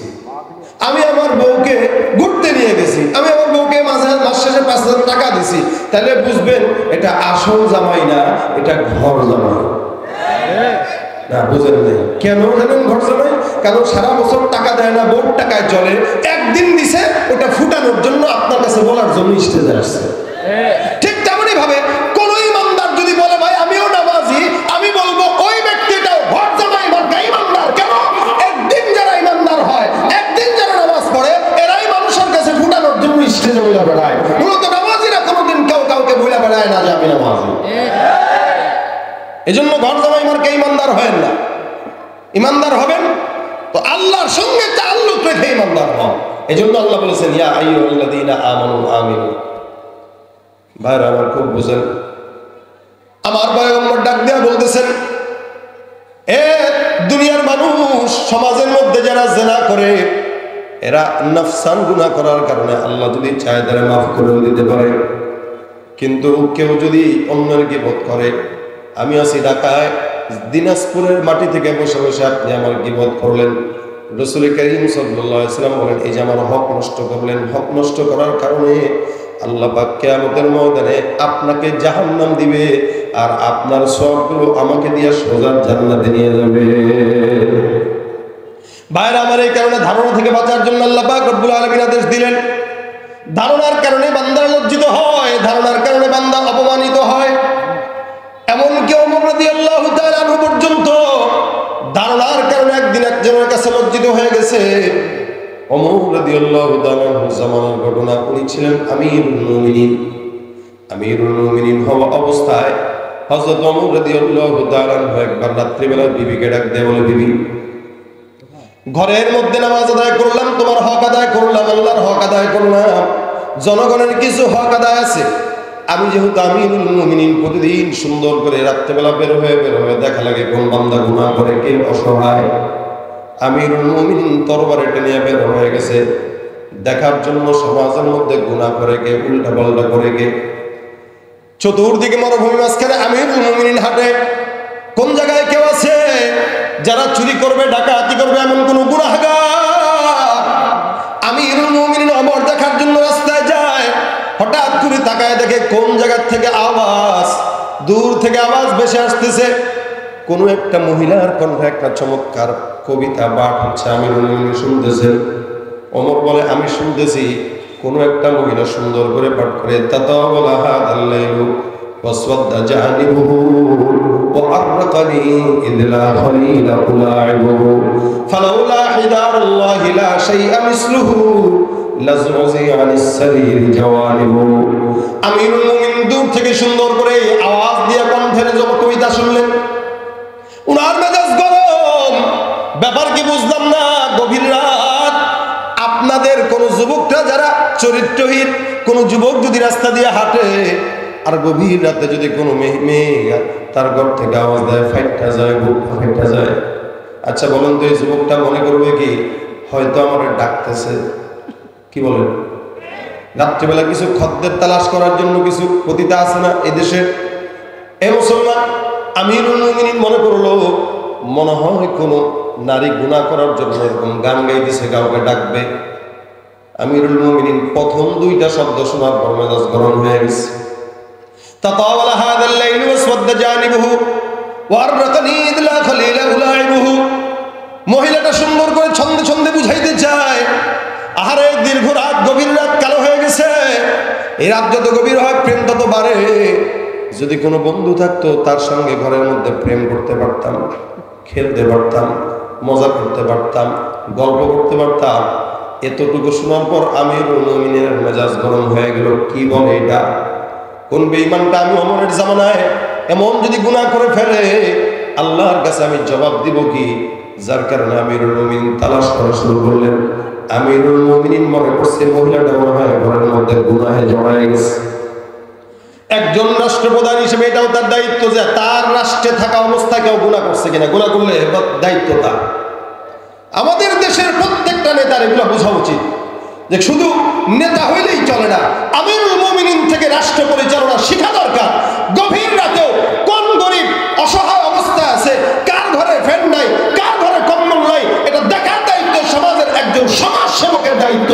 S1: আমি আমার বউকে ঘুরতে নিয়ে গেছি, আমি আমার বউকে মাস শেষে 5,000 টাকা দিছি, তাহলে বুঝবেন এটা আসল জামাই না, এটা ঘর জামাই। না বুঝেন নাই। কেন জানেন ঘর জামাই? কারণ সারা বছর টাকা দেয় না, বউর টাকায় চলে। একদিন দিছে ওটা ফুটানোর জন্য, আপনার কাছে বলার জন্য স্টেজে আসছে। ঠিক তেমনি ভাবে কোন ইমানদার যদি বলে ভাই আমিও নামাজি, আমি বলবো ওই ব্যক্তিটাও ঘর জামাই মার্কা ইমানদার। কেন? একদিন যারা ইমানদার হয়, একদিন যারা নামাজ পড়ে, এরাই মানুষের কাছে ফুটানোর জন্য স্টেজে বলে বেড়ায়। মূলত নামাজিরা কোনোদিন কেউ কাউকে বলে বেড়ায় না যে আমি নামাজি। এজন্য ঘর জামাই মার্কা ইমানদার হবেন না। ইমানদার হবেন তো আল্লাহর সঙ্গে তাআল্লুক রেখে ইমানদার হন। এজন্য আল্লাহ বলেছেন ইয়া আইয়ুহাল্লাযীনা আমানু আমিনু ভাইরা আমার খুব বুঝেন, আমার পয়গম্বর ডাক দেয়া বলতেছেন, এ দুনিয়ার মানুষ, সমাজের মধ্যে যারা জিনা করে এরা নফসান গুনাহ করার কারণে আল্লাহ যদি চায় তারা মাফ করে দিতে পারে, কিন্তু কেউ যদি অন্যের গীবত করে, আমি আছি ঢাকায়, দিনাজপুরের মাটি থেকে বসে বসে আপনি আমার গীবত করলেন, রাসূল কারীম সাল্লাল্লাহু আলাইহি ওয়াসাল্লাম বলেন এই যে আমার হক নষ্ট করলেন, হক নষ্ট করার কারণে আল্লাহ পাক কিয়ামতের ময়দানে আপনাকে জাহান্নাম দিবে আর আপনার সবগুলো আমাকে দিয়ে সোজা জান্নাতে নিয়ে যাবে। ভাইরা আমার, এই কারণে ধারণা থেকে বাঁচার জন্য আল্লাহ পাক রব্বুল আলামিন আদেশ দিলেন। ধারণার কারণে বান্দা লজ্জিত হয়, ধারণার কারণে বান্দা অপমানিত হয়। এমনকি ওমর রাদিয়াল্লাহু তাআলা আনহু পর্যন্ত ধারণার কারণে একদিন একজনের কাছে লজ্জিত হয়ে গেছে। ওমর রাদিয়াল্লাহু তাআলা আনহু জামানার ঘটনা, উনি ছিলেন আমিরুল মুমিনিন। আমিরুল মুমিনিন হওয়া অবস্থায় হযরত ওমর রাদিয়াল্লাহু তাআলা আনহু একবার রাত্রিবেলা বিবিকে ডাক দিয়ে বলে, বিবি, ঘরের মধ্যে নামাজ আদায় করলাম, তোমার হক আদায় করলাম, আল্লাহর হক আদায় করলাম, জনগণের কিছু হক আদায় আছে। আমি যেহেতু আমিরুল মুমিনিন, প্রতিদিন সুন্দর করে রাত্রেবেলা বের হয়ে দেখা লাগে কোন বান্দা গুনাহ করে, কে অসহায়। আমিরুল মুমিনিন তরবারে টেনে বের হয়ে গেছে দেখার জন্য সমাজের মধ্যে গুনাহ করে কে, উল্টা পাল্টা করে কে। চতুর্দিকে মরুভূমি, মাঝখানে আমিরুল মুমিনিন হাঁটে। কোন জায়গায় কেউ আছে যারা চুরি করবে, ডাকাতি করবে, এমন কোন গুনাহগার? আমিরুল মুমিনিন ওমর দেখার জন্য রাস্তায় যায়, হঠাৎ করে তাকায় দেখে কোন জায়গা থেকে আওয়াজ, দূর থেকে আওয়াজ ভেসে আসতেছে। কোন একটা মহিলার কণ্ঠে একটা চমৎকার কবিতা পাঠ হচ্ছে, আমিরুল মুমিনিন শুনতেছেন। ওমর বলে, আমি শুনতেছি। কোন একটা মহিলা সুন্দর করে পাঠ করে, তাতাওয়ালা হাদাল লাইলু ওয়াসওয়াদা জানিবুহু ওয়াআরকানি ইদলা খলিলা উলাইবুহু ফালাউলা হিদারুল্লাহি লা শাইআ মিসলুহু লাযউজি আনিস সারির জাওয়ানিবু। আমিরুল মুমিনিন দূর থেকে সুন্দর করে আওয়াজ দিয়ে কণ্ঠের কবিতা শুনলেন। উনার মেজাজ গরম, ব্যাপার কি বুঝলাম না। গভীর রাত, আপনাদের কোন যুবকরা যারা চরিত্রহীন, কোন যুবক যদি রাস্তা দিয়ে হাঁটে আর গভীর রাতে যদি কোনো মেয়ে তার ঘর থেকে আওয়াজ দেয়, ফাইটটা যায়, বুকটা ফাইটটা যায়, আচ্ছা বলুন তো এই যুবকটা মনে করবে কি হয়তো আমার ডাকতেছে? কি বলেন? রাত্রিবেলা কিছু খদ্দের তালাশ করার জন্য কিছু পতিতা আছে না এই দেশে? এ মুসলমান, আমিরুল মুমিনিন মনে করলো মনে হয় কোনো নারী গুনাহ করার জন্য এরকম গান গাইতেছে, কাউকে ডাকবে। আমিরুল মুমিনিন প্রথম দুইটা শব্দ শোনার পর মেজাজ গরম হয়ে গেছে। তাতাওয়ালা হাদাল লাইলু ওয়াসওয়াদা জানিবুহু ওয়ারকানি ইদলা খলিলা উলাইবুহু। মহিলাটা সুন্দর করে ছন্দে ছন্দে বুঝাইতে চায়, আহারে দীর্ঘ রাত, গভীর রাত, কালো হয়ে গেছে। এই রাত যত গভীর হয় প্রেম তত বাড়ে। যদি কোনো বন্ধু থাকতো তার সঙ্গে ঘরের মধ্যে প্রেম করতে পারতাম, খেলতে পারতাম, মজা করতে পারতাম, গল্প করতে পারতাম। এতটুকু শোনার পর আমিরুল মুমিনের মেজাজ গরম হয়ে গেল। কি বলে এটা? কোন বেঈমানটা আমি ওমরের জামানায় এমন যদি গুনাহ করে ফেলে, আল্লাহর কাছে আমি জবাব দিব কি? যার কারণে আমিরুল মুমিনিন তালাশ করা শুরু করলেন। আমিরুল মুমিনিন মনে করছে মহিলাটা মনে হয় ঘরের মধ্যে গুনাহে জড়ায় গেছে। একজন রাষ্ট্রপ্রধান হিসেবে এটাও তার দায়িত্ব যে তার রাষ্ট্রে থাকা অবস্থায় কেউ গুনাহ করছে কিনা, গুনাহ করলে দায়িত্ব তার। আমাদের দেশের প্রত্যেকটা নেতার এগুলো বোঝা উচিত যে শুধু নেতা হইলেই চলে না, আমিরুল মুমিনিন থেকে রাষ্ট্র পরিচালনা শেখা দরকার। গভীর রাতেও কোন গরিব অসহায় অবস্থায় আছে, কার ঘরে ফ্যান নাই, কার ঘরে কম্বল নাই, এটা দেখার দায়িত্ব সমাজের একজন সমাজ সেবকের দায়িত্ব।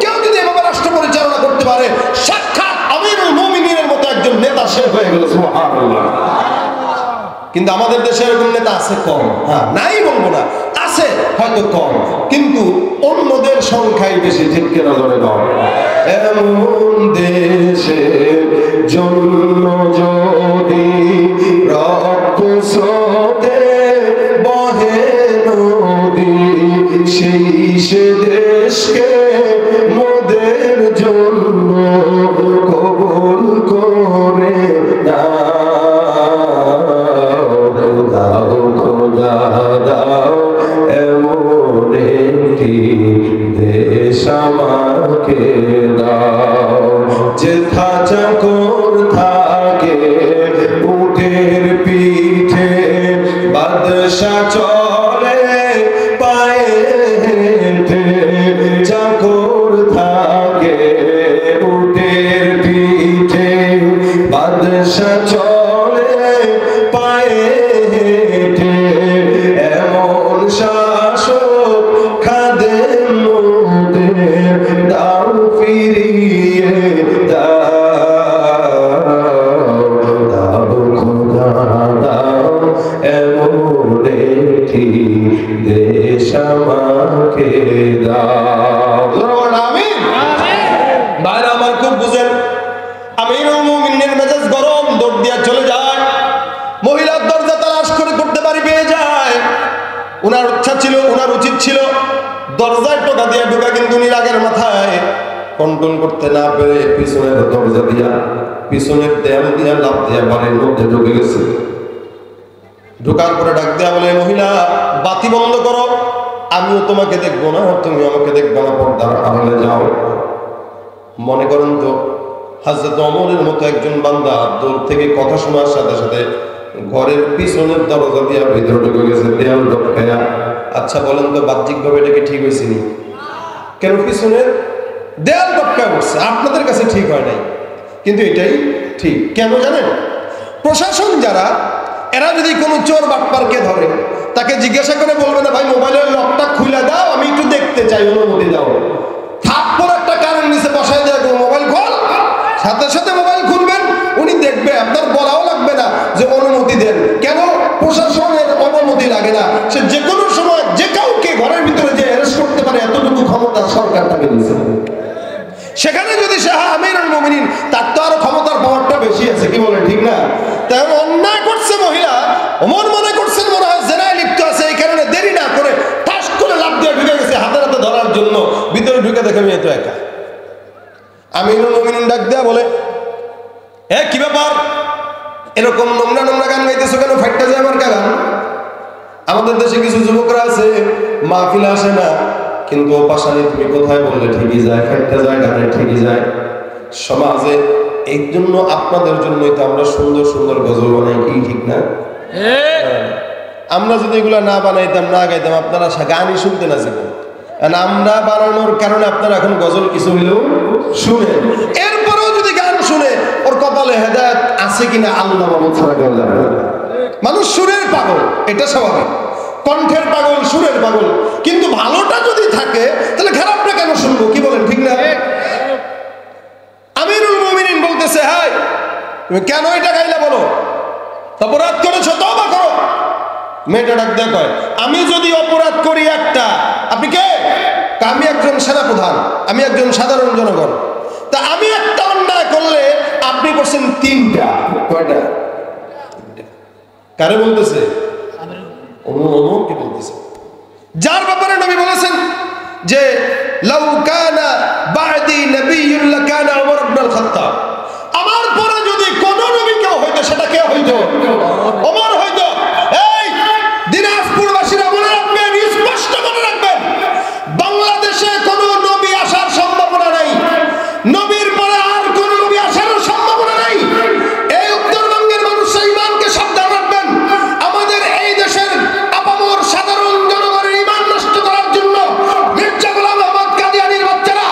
S1: কেউ যদি এভাবে রাষ্ট্র পরিচালনা করতে পারে, সাক্ষাৎ আমিরুল মুমিনিনের মতো একজন নেতা সে হয়ে গেল। সুবহানাল্লাহ। কিন্তু আমাদের দেশে এরকম নেতা আছে কম। হ্যাঁ, নাই বলবো না, আছে হয়তো কম, কিন্তু অন্যদের সংখ্যাই বেশি। ঠিক কেনা ধরে দাও। এমন দেশের জন্য যদি রক্ত স্রোতে বহে নদী, সেই সে দেশকে মোদের জন্য কবুল করে দাও খোদা, দাও এমন একটি দেশ আমাকে দাও, যে খাঁচা বাদশা চলে পায়ে হেঁটে, চাকর থাকে উটের পিঠে। বাদশা চলে পায়ে হেঁটে, এমন শাসক খাদেম মোদের, দাও ফিরিয়ে দাও, দাও খোদা দাও এমন একটি দেশ আমাকে দাও। আমিন। ভাইরা আমার খুব বুঝেন, আমিরুল মুমিনের মেজাজ গরম, দৌড় দিয়া চলে যায়, মহিলার দরজা তালাশ করে করতে পারি পেয়ে যায়। উনার ইচ্ছা ছিল, উনার উচিত ছিল দরজায় টোকা দিয়া ঢোকা, কিন্তু উনি রাগের মাথায় কন্ট্রোল করতে না পেরে পিছনের দরজা দিয়া, পিছনের দেয়াল দিয়া লাফ দিয়া বাড়ির মধ্যে ঢুকে গেছে। ঢোকার পরে ডাক দেয়া বলে, মহিলা বাতি বন্ধ করো, আমিও তোমাকে দেখবো না, তুমি আমাকে দেখবো না, পর্দার আড়ালে যাও। মনে করেন তো হযরত ওমরের মতো একজন বান্দা দূর থেকে কথা শোনার সাথে সাথে ঘরের পিছনের দরজা দিয়ে ভিতরে ঢুকে গেছে, দেয়াল ঢোকায়া। আচ্ছা বলেন তো বাহ্যিকভাবে এটা কি ঠিক হয়েছে নি? কেন পিছনের দেয়াল ঢোকা করছে? আপনাদের কাছে ঠিক হয় নাই, কিন্তু এটাই ঠিক। কেন জানেন? প্রশাসন যারা, এরা যদি কোনো চোর বাটপারকে ধরে, তাকে জিজ্ঞাসা করে বলবে না, ভাই মোবাইলের লকটা খুলে দাও, আমি একটু দেখতে চাই, অনুমতি দাও। থাপ্পড় একটা কারণ নিচে বসায় দেওয়া, মোবাইল খোল, সাথে সাথে মোবাইল খুলবেন, উনি দেখবে, আপনার বলাও লাগবে না যে অনুমতি দেন। কেন? প্রশাসনের অনুমতি লাগে না, সে যে কোনো সময় যে কাউকে ঘরের ভিতরে যে অ্যারেস্ট করতে পারে, এতটুকু ক্ষমতা সরকার তাকে দিয়েছে। সেখানে যদি সে আমিরুল মুমিনিন, তার তো আরো ক্ষমতার পাওয়ারটা বেশি আছে, কি বলেন ঠিক না? তাই অন্যায় করছে মহিলা, ওমর মনে করছেন মনে হয় জেনায় লিপ্ত আছে, এই কারণে দেরি না করে ঠাস করে লাফ দিয়ে ঢুকে গেছে হাতে হাতে ধরার জন্য। ভিতরে ঢুকে দেখে মেয়ে তো একা। আমিরুল মুমিনিন ডাক দেয়া বলে, এ কি ব্যাপার, এরকম নোংরা নোংরা গান গাইতেছো কেন? ফাইটটা যায় আমার গান। আমাদের দেশে কিছু যুবকরা আছে, মাহফিলে আসে না, কিন্তু ও পাশানি তুমি কোথায় বললে ঠিকই যায়, ফাইটটা যায়, গানে ঠিকই যায়। সমাজে এই জন্য আপনাদের জন্যই তো আমরা সুন্দর সুন্দর গজল বানাই, কি ঠিক না? আমরা যদি এগুলা না বানাইতাম, না গাইতাম, আপনারা গানই শুনতে না যেতেন। আমরা বানানোর কারণে আপনারা এখন গজল কিছু হইলেও শুনেন। এরপরেও যদি গান শুনে, ওর কপালে হেদায়েত আছে কিনা আল্লাহ মাহবুব ছাড়া কেউ জানে না। মানুষ সুরের পাগল, এটা স্বাভাবিক, কণ্ঠের পাগল, সুরের পাগল, কিন্তু ভালোটা যদি থাকে তাহলে খারাপটা কেন শুনবো, কি বলেন ঠিক না? আমিরুল মুমিনিন বলতেছে, হাই তুমি কেন এটা গাইলা বলো, অপরাধ করেছো, তওবা করো। মেয়েটা ডাক দেয়া কয়, আমি যদি অপরাধ করি একটা, আপনি কে? আমি একজন সেনাপ্রধান, আমি একজন সাধারণ জনগণ, তা আমি একটা অন্যায় করলে আপনি করছেন তিনটা। কয়টা? কারে বলতেছে? ওমরকে বলতেছে, যার ব্যাপারে নবী বলেছেন যে লাউ কানা বা'দি নাবিয়্যুন লাকানা ওমর ইবনুল খাত্তাব, আমার পরে যদি কোন নবী কেউ হইতো, সেটা কে হইতো? ওমর হইতো। এই দিনাজপুরবাসীরা মনে রাখবেন, স্পষ্ট মনে রাখবেন, বাংলাদেশে কোন নবী আসার সম্ভাবনা নাই, নবীর পরে আর কোন নবী আসার সম্ভাবনা নাই। এই উত্তরবঙ্গের মানুষ ইমানকে সাবধান রাখবেন। আমাদের এই দেশের আপামর সাধারণ জনগণের ইমান নষ্ট করার জন্য মির্জা গোলাম আহমদ কাদিয়ানীর বাচ্চারা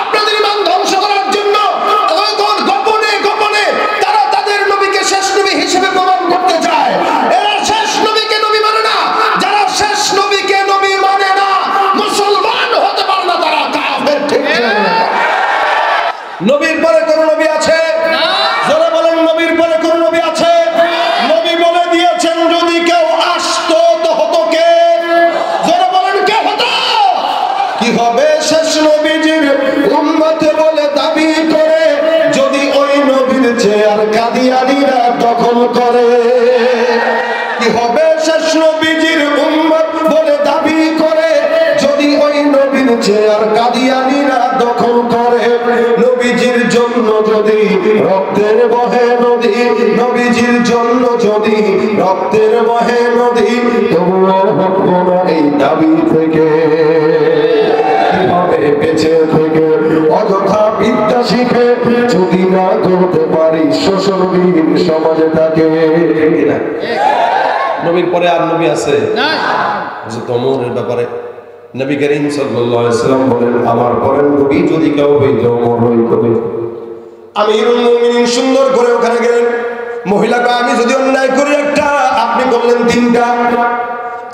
S1: আপনাদের ইমান ধ্বংস করার জন্য গোপনে গোপনে তারা তাদের নবীকে শেষ নবী হিসেবে প্রমাণ করতে চায়। এরা শেষ নবীকে নবী মানে না। যারা শেষ নবীকে নবী মানে না, মুসলমান হতে পারে না, তারা কাফের। ঠিক না? নবীর পরে কোন নবী আছে? যারা বলেন নবীর পরে কোন নবী আছে? নবী বলে দিয়েছেন যদি কেউ আসতো তো হতো কে? যারা বলেন কে হতো? কি হবে শেষ নবীজির উম্মত বলে দাবি করে, যদি ওই নবীর চেয়ার কাদিয়ানীরা দখল করে? কি হবে শেষ নবীজির উম্মত বলে দাবি করে, যদি ওই নবীর চেয়ার কাদিয়ানীরা দখল করে? নবীজির জন্য যদি রক্তের বহে নদী, নবীজির জন্য যদি রক্তের বহে নদী, তবুও হতো না এই দাবি থেকে। কিভাবে বেঁচে থেকে অযথা বিদ্যা শিখে যদি না করতে পারি শোষণবিহীন সমাজে থাকে? নবীর পরে আর নবী আছে হযরত ওমরের ব্যাপারে নবী করিম সাল্লাল্লাহু আলাইহি সাল্লাম বলেন, আমার পরে নবী যদি কেউ হইতো ওমর হইতো। আমিরুল মুমিনিন সুন্দর করে ওখানে গেলেন। মহিলাকে আমি যদি অন্যায় করি একটা, আপনি করলেন তিনটা।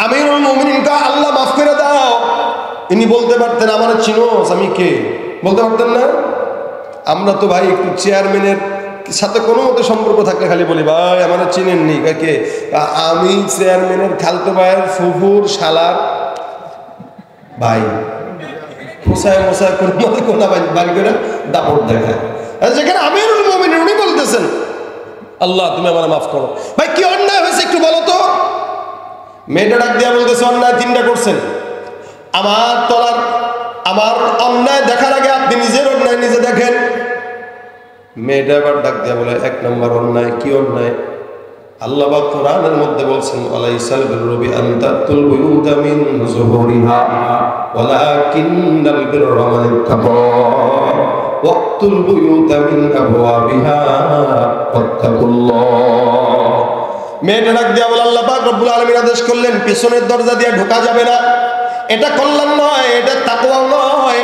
S1: আমিরুল মুমিনিনকে আল্লাহ মাফ করে দাও। ইনি বলতে পারতেন আমার চিনোস আমি কে, বলতে পারতেন না? আমরা তো ভাই একটু চেয়ারম্যানের সাথে কোনো মতো সম্পর্ক থাকলে খালি বলি ভাই আমার চিনেননি কাকে, আমি চেয়ারম্যানের খালতো ভাইয়ের ফুফুর শালার ভাই, পোষায় মশায় কোনো মতো কোনা বাড়ি করে দাপট দেখায়। যেখানে আমিরুল মুমিনিন উনি বলতেছেন আল্লাহ তুমি আমার মাফ করো। ভাই কি অন্যায় হয়েছে একটু বলো তো? মেয়েটা ডাক দিয়া বলতেছে অন্যায় তিনটা করছেন। আমার অন্যায় দেখার আগে আপনি নিজের অন্যায় নিজে দেখেন। মেয়েটা আবার ডাক দিয়া বলে এক নম্বর অন্যায় কি অন্যায়? আল্লাহ পাক কোরআনের মধ্যে বলছেন আলাইসাল বিররু আনতাতুল বুয়ুতা মিন যুহুরিহা ওয়ালাকিন্নাল বিররা মান ইত্তাকা ওয়াক্তুল বুয়ুতা মিন আবওয়াবিহা ওয়াত্তাকুল্লাহ। মেয়েটা ডাক দিয়া বলে আল্লাহ পাক রব্বুল আলামিন আদেশ করলেন পিছনের দরজা দিয়ে ঢোকা যাবে না। এটা কল্যাণ নয়, এটা তাকওয়াও নয়।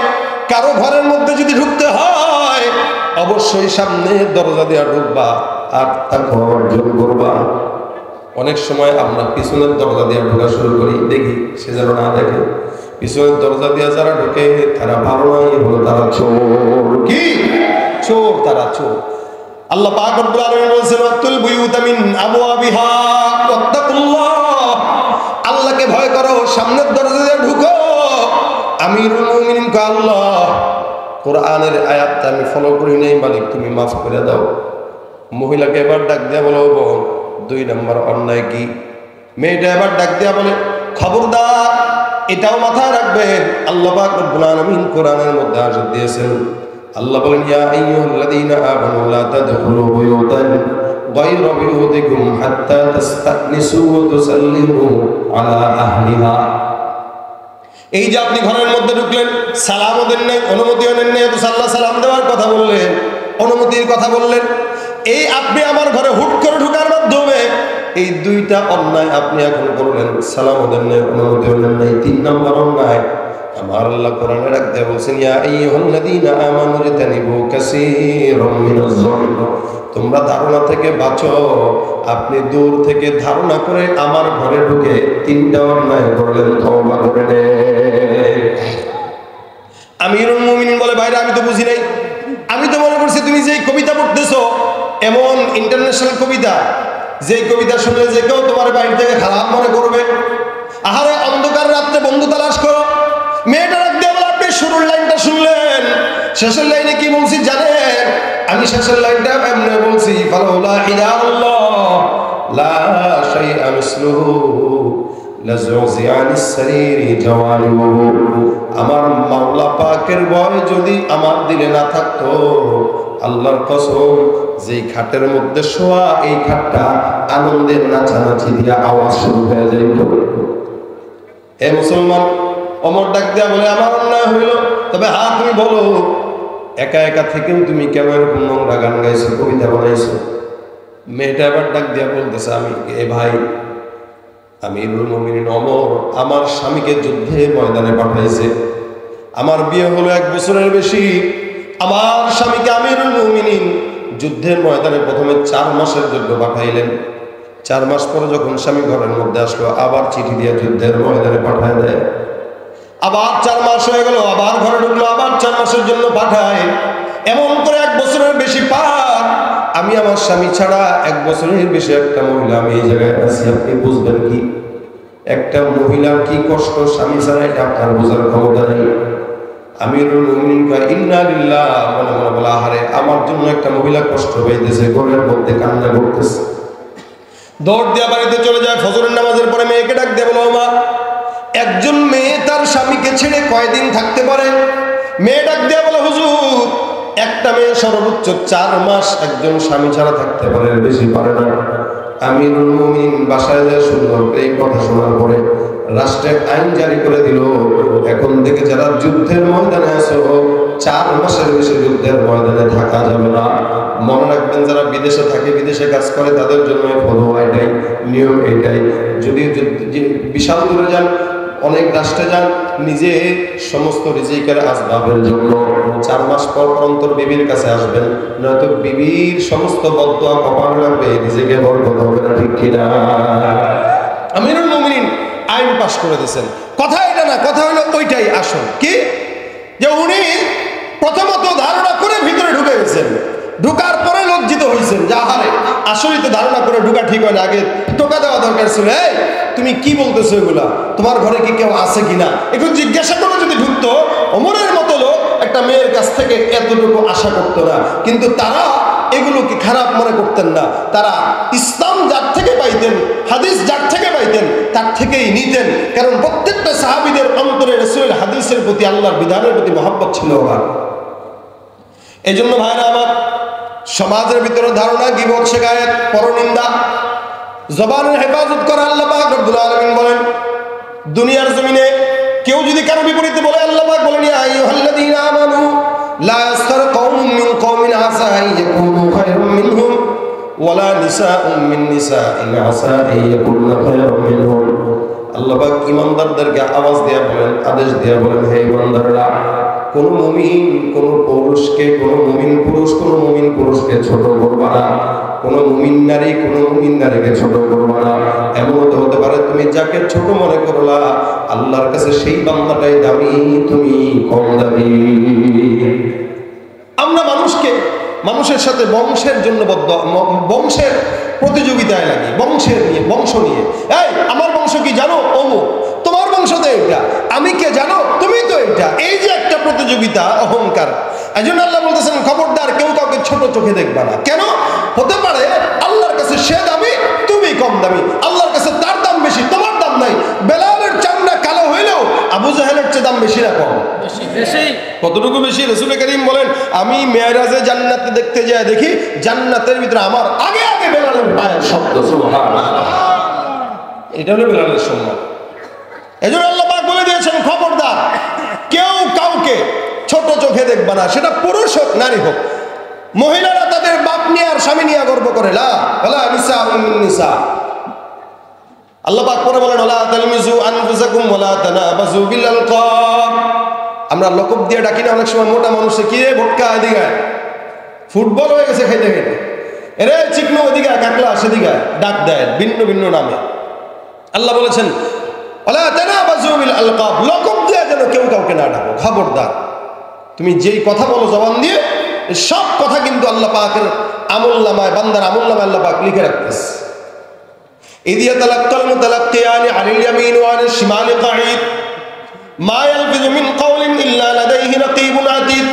S1: কারো ঘরের মধ্যে যদি ঢুকতে হয় অবশ্যই সামনে দরজা দিয়ে ঢুকবা আর তাকওয়া অর্জন করবা। অনেক সময় আমরা পিছনের দরজা দিয়ে ঢোকা শুরু করি, দেখি সে যেন না দেখে। পিছনের দরজা দিয়ে যারা ঢোকে তারা ভালো নয়, হলো তারা চোর। কি চোর? তারা চোর। আল্লাহ পাক রব্বুল আলামিন বলেছেন ওয়াতুল বুয়ুতা মিন আবওয়াবিহা ওয়াত্তাকুল্লাহ। আল্লাহকে ভয় করো, সামনের দরজা দিয়ে ঢুকো। আমিরুল মুমিনিন কা আল্লাহ কোরআনের আয়াতটা আমি ফলো করি নাই, মালিক তুমি মাফ করে দাও। মহিলাকে এবার ডাক দিয়া বলো বোন দুই নম্বর অন্যায় কি? মেয়েটা এবার ডাক দিয়া বলে খবরদার এটাও মাথায় রাখবেন আল্লাহ পাক রব্বুল আলামিন কোরআনের মধ্যে আয়াত দিয়েছেন। আল্লাহ বলেন ইয়া আইয়ুহাল্লাযীনা আমানু লা তাদখুলু বুয়ুতান গায়রা বুয়ুতিকুম হাত্তা তাস্তানিসু ওয়া তুসাল্লিমু আলা আহলিহা। এই যে আপনি ঘরের মধ্যে ঢুকলেন, সালামও দেন নাই, অনুমতিও নেন নাই, সালাম দেওয়ার কথা বললেন, অনুমতির কথা বললেন। এই আপনি আমার ঘরে হুট করে ঢুকার মাধ্যমে এই দুইটা অন্যায় আপনি এখন করলেন, সালামও দেন নাই, অনুমতিও নেন নাই। তিন নম্বর অন্যায় আমার আল্লাহ কোরআনে রাখতে বলছেন ইয়া আইয়ুহাল্লাযীনা আমানু ইজতানিবু কাসীরাম মিনাজ যন্ন। তোমরা ধারণা থেকে বাঁচো। আপনি দূর থেকে ধারণা করে আমার ঘরে ঢুকে তিনটা অন্যায় করলেন, তওবা করে নেন। আমিরুল মুমিনিন বলে ভাইরা আমি তো বুঝি নাই, আমি তো মনে করছি তুমি যে কবিতা পড়তেছো এমন ইন্টারন্যাশনাল কবিতা, যে কবিতা শুনলে যে কেউ তোমার বাড়ি থেকে খারাপ মনে করবে। আহারে অন্ধকার রাত্রে বন্ধু তালাশ করো। মেয়েটা রাখ দিয়ে বলে আপনি শুরুর লাইনটা শুনলেন, শেষের লাইনে কি বলছি জানেন? আমি শেষের লাইনটা এমনি বলছি ফালাউলা ইলাল্লাহ লা শাইআ মিসলুহু লাযুযিআনিস সারীরি জাওয়ারিহু। আমার মাওলা পাকের ভয় যদি আমার দিলে না থাকতো, আল্লাহর কসম যেই খাটের মধ্যে শোয়া এই খাটটা আনন্দের নাচানাচি দিয়া আওয়াজ শুরু হয়ে যাইত। এ মুসলমান, ওমর ডাক দিয়া বলে আমার অন্যায় হইল, তবে হ্যাঁ তুমি বলো একা একা থেকেও তুমি কেন এরকম নোংরা গান গাইছো, কবিতা বানাইছো? মেয়েটা আবার ডাক দিয়া বলতেছে আমি এ ভাই আমিরুল মুমিনিন ওমর আমার স্বামীকে যুদ্ধে ময়দানে পাঠাইছে। আমার বিয়ে হলো 1 বছরের বেশি। আমার স্বামীকে আমিরুল মুমিনিন যুদ্ধের ময়দানে প্রথমে 4 মাসের জন্য পাঠাইলেন। 4 মাস পরে যখন স্বামী ঘরের মধ্যে আসলো আবার চিঠি দিয়ে যুদ্ধের ময়দানে পাঠায় দেয়। আবার 4 মাস হয়ে গেল, আবার ঘরে ঢুকলো, আবার 4 মাসের জন্য পাঠায়। এমন করে 1 বছরের বেশি পার। আমি আমার স্বামী ছাড়া 1 বছরের বেশি একটা মহিলা আমি এই জায়গায় আছি, আপনি বুঝবেন কি একটা মহিলার কি কষ্ট স্বামী ছাড়া, এটা আপনার বোঝার ক্ষমতা নেই। আমিরুল মুমিনিন কয় ইন্না লিল্লাহ, মনে মনে বলা আহারে আমার জন্য একটা মহিলা কষ্ট পাইতেছে, ঘরের মধ্যে কান্না করতেছে। দৌড় দিয়া বাড়িতে চলে যায়। ফজরের নামাজের পরে মেয়েকে ডাক দিয়ে বলো মা একজন মেয়ে তার স্বামীকে ছেড়ে কয়দিন থাকতে পারে? মেয়ে ডাক দিয়া বলে হুজুর একটা মেয়ে সর্বোচ্চ 4 মাস একজন স্বামী ছাড়া থাকতে পারে, বেশি পারে না। আমিরুল মুমিনিন বাসায় যায় সুন্দর এই কথা শোনার পরে রাষ্ট্রের আইন জারি করে দিল, এখন থেকে যারা যুদ্ধের ময়দানে আছো 4 মাসের বেশি যুদ্ধের ময়দানে থাকা যাবে না। মনে রাখবেন যারা বিদেশে থাকে, বিদেশে কাজ করে, তাদের জন্য ফতোয়া এটাই, নিয়ম এটাই। যদি বিশাল দূরে যান, অনেক রাষ্ট্রে যান, নিজে সমস্ত রিজিকের আসবাবের জন্য 4 মাস পর অন্তর বিবির কাছে আসবেন, নয়তো বিবির সমস্ত বদদোয়া কপালে লাগবে, রিজিকে বরকত হবে না, ঠিক কিনা? আমিরুল মুমিনিন আইন পাশ করে দিয়েছেন। কথা এটা না, কথা হলো ওইটাই আসল। কি যে উনি প্রথমত ধারণা করে ভিতরে ঢুকে গেছেন, ঢুকার পরে লজ্জিত হয়েছেন যে আহারে, আসলে তো ধারণা করে ঢুকা ঠিক হয় না, আগে টোকা দেওয়া দরকার ছিল। এই তুমি কি বলতেছো এগুলা, তোমার ঘরে কি কেউ আছে কিনা, একটু জিজ্ঞাসা করে যদি ঢুকতো, ওমরের মতো লোক একটা মেয়ের কাছ থেকে এতটুকু আশা করতো না। কিন্তু তারা এগুলোকে খারাপ মনে করতেন না, তারা ইসলাম যার থেকে পাইতেন, হাদিস যার থেকে পাইতেন, তার থেকেই নিতেন। কারণ প্রত্যেকটা সাহাবীদের অন্তরে রাসূলের হাদিসের প্রতি, আল্লাহর বিধানের প্রতি মহব্বত ছিল। এই জন্য ভাইরা আমার, সমাজের ভিতরে ধারণা, গীবত, শিকায়েত, পরনিন্দা, জবানের হেফাজত করা, আল্লাহ পাক রব্বুল আলামিন বলেন দুনিয়ার জমিনে কেউ যদি কারো বিপরীতে বলে, আল্লাহ পাক বলেন ইয়া আইয়ুহাল্লাযীনা আমানু লা ইয়াসখার কওমুম মিন কওমিন আসা আন ইয়াকুনু খায়রাম মিনহুম ওয়ালা নিসাউম মিন নিসাইন আসা আন ইয়াকুনু খায়রাম মিনহুম। আল্লাহ পাক ঈমানদারদেরকে আওয়াজ দেয়া বলেন, আদেশ দেয়া বলেন, হে ঈমানদাররা, কোন মুমিন কোন পুরুষকে, কোন মুমিন পুরুষ কোন মুমিন পুরুষকে ছোট করবা না, কোন মুমিন নারী কোন মুমিন নারীকে ছোট করবা না। এমন হতে পারে তুমি যাকে ছোট মনে করলা, আল্লাহর কাছে সেই বান্দাটাই দামি, তুমি কম দামি। আমরা মানুষের সাথে বংশের জন্য বংশের প্রতিযোগিতায় লাগি, বংশ নিয়ে। এই আমার বংশ কি জানো, অমুক, তোমার বংশ তো এটা, আমি কে জানো, তুমি তো এটা। এই যে একটা প্রতিযোগিতা, অহংকার। এই জন্য আল্লাহ বলতেছেন খবরদার কেউ কাউকে ছোট চোখে দেখবা না। কেন? হতে পারে আল্লাহর কাছে সে দামি, তুমি কম দামি, আল্লাহর কাছে তার দাম বেশি, তোমার দাম নাই। বেলালের চামড়া কালো হইলেও আবু জাহেলের চেয়ে দাম বেশি না কম? বেশি। কতটুকু বেশি? রাসূল করিম বলেন, আমি মেরাজে জান্নাতে দেখতে যাই, দেখি জান্নাতের ভিতরে আমার আগে আগে বেলালের পায়ের শব্দ। সুবহানাল্লাহ। এটা হলো বেলালের সম্মান। এজন্য আল্লাহ পাক বলে দিয়েছেন খবরদার কেউ কাউকে ছোট চোখে দেখবা না, সেটা পুরুষ হোক নারী হোক। মহিলারা তাদের বাপ নিয়ে আর স্বামী নিয়ে গর্ব করে, লা ওয়ালা নিসাউম মিন নিসা। আল্লাহ পাক পরে বলেন ওয়ালা তালমিজু আনফুসাকুম ওয়ালা তানাবাজু বিল আলকাব। আমরা লকব দিয়ে ডাকি না অনেক সময় মোটা মানুষে, কি রে ভটকা এদিকে, ফুটবল হয়ে গেছে খাইতে খাইতে, এরে চিকনো এদিকে, কাকলা সেদিকে ডাক দেয় ভিন্ন ভিন্ন নামে। আল্লাহ বলেছেন ওয়ালা তানাবাজু বিল আলকাব, লকব দিয়ে যেন কেউ কাউকে না ডাকো। খবরদার তুমি যেই কথা বলো জবান দিয়ে, সব কথা কিন্তু আল্লাহ পাকের আমলনামায়, বান্দার আমলনামায় আল্লাহ পাক লিখে রাখতেছে। ইদিয়া তালাক্কাল মুতালাক্কিয়ানি আনিল ইয়ামিন ওয়া আনিশ শিমালি কাঈদ মা ইয়ালফিযু মিন কাওলিন ইল্লা লাদাইহি রাকীবুন আতীদ।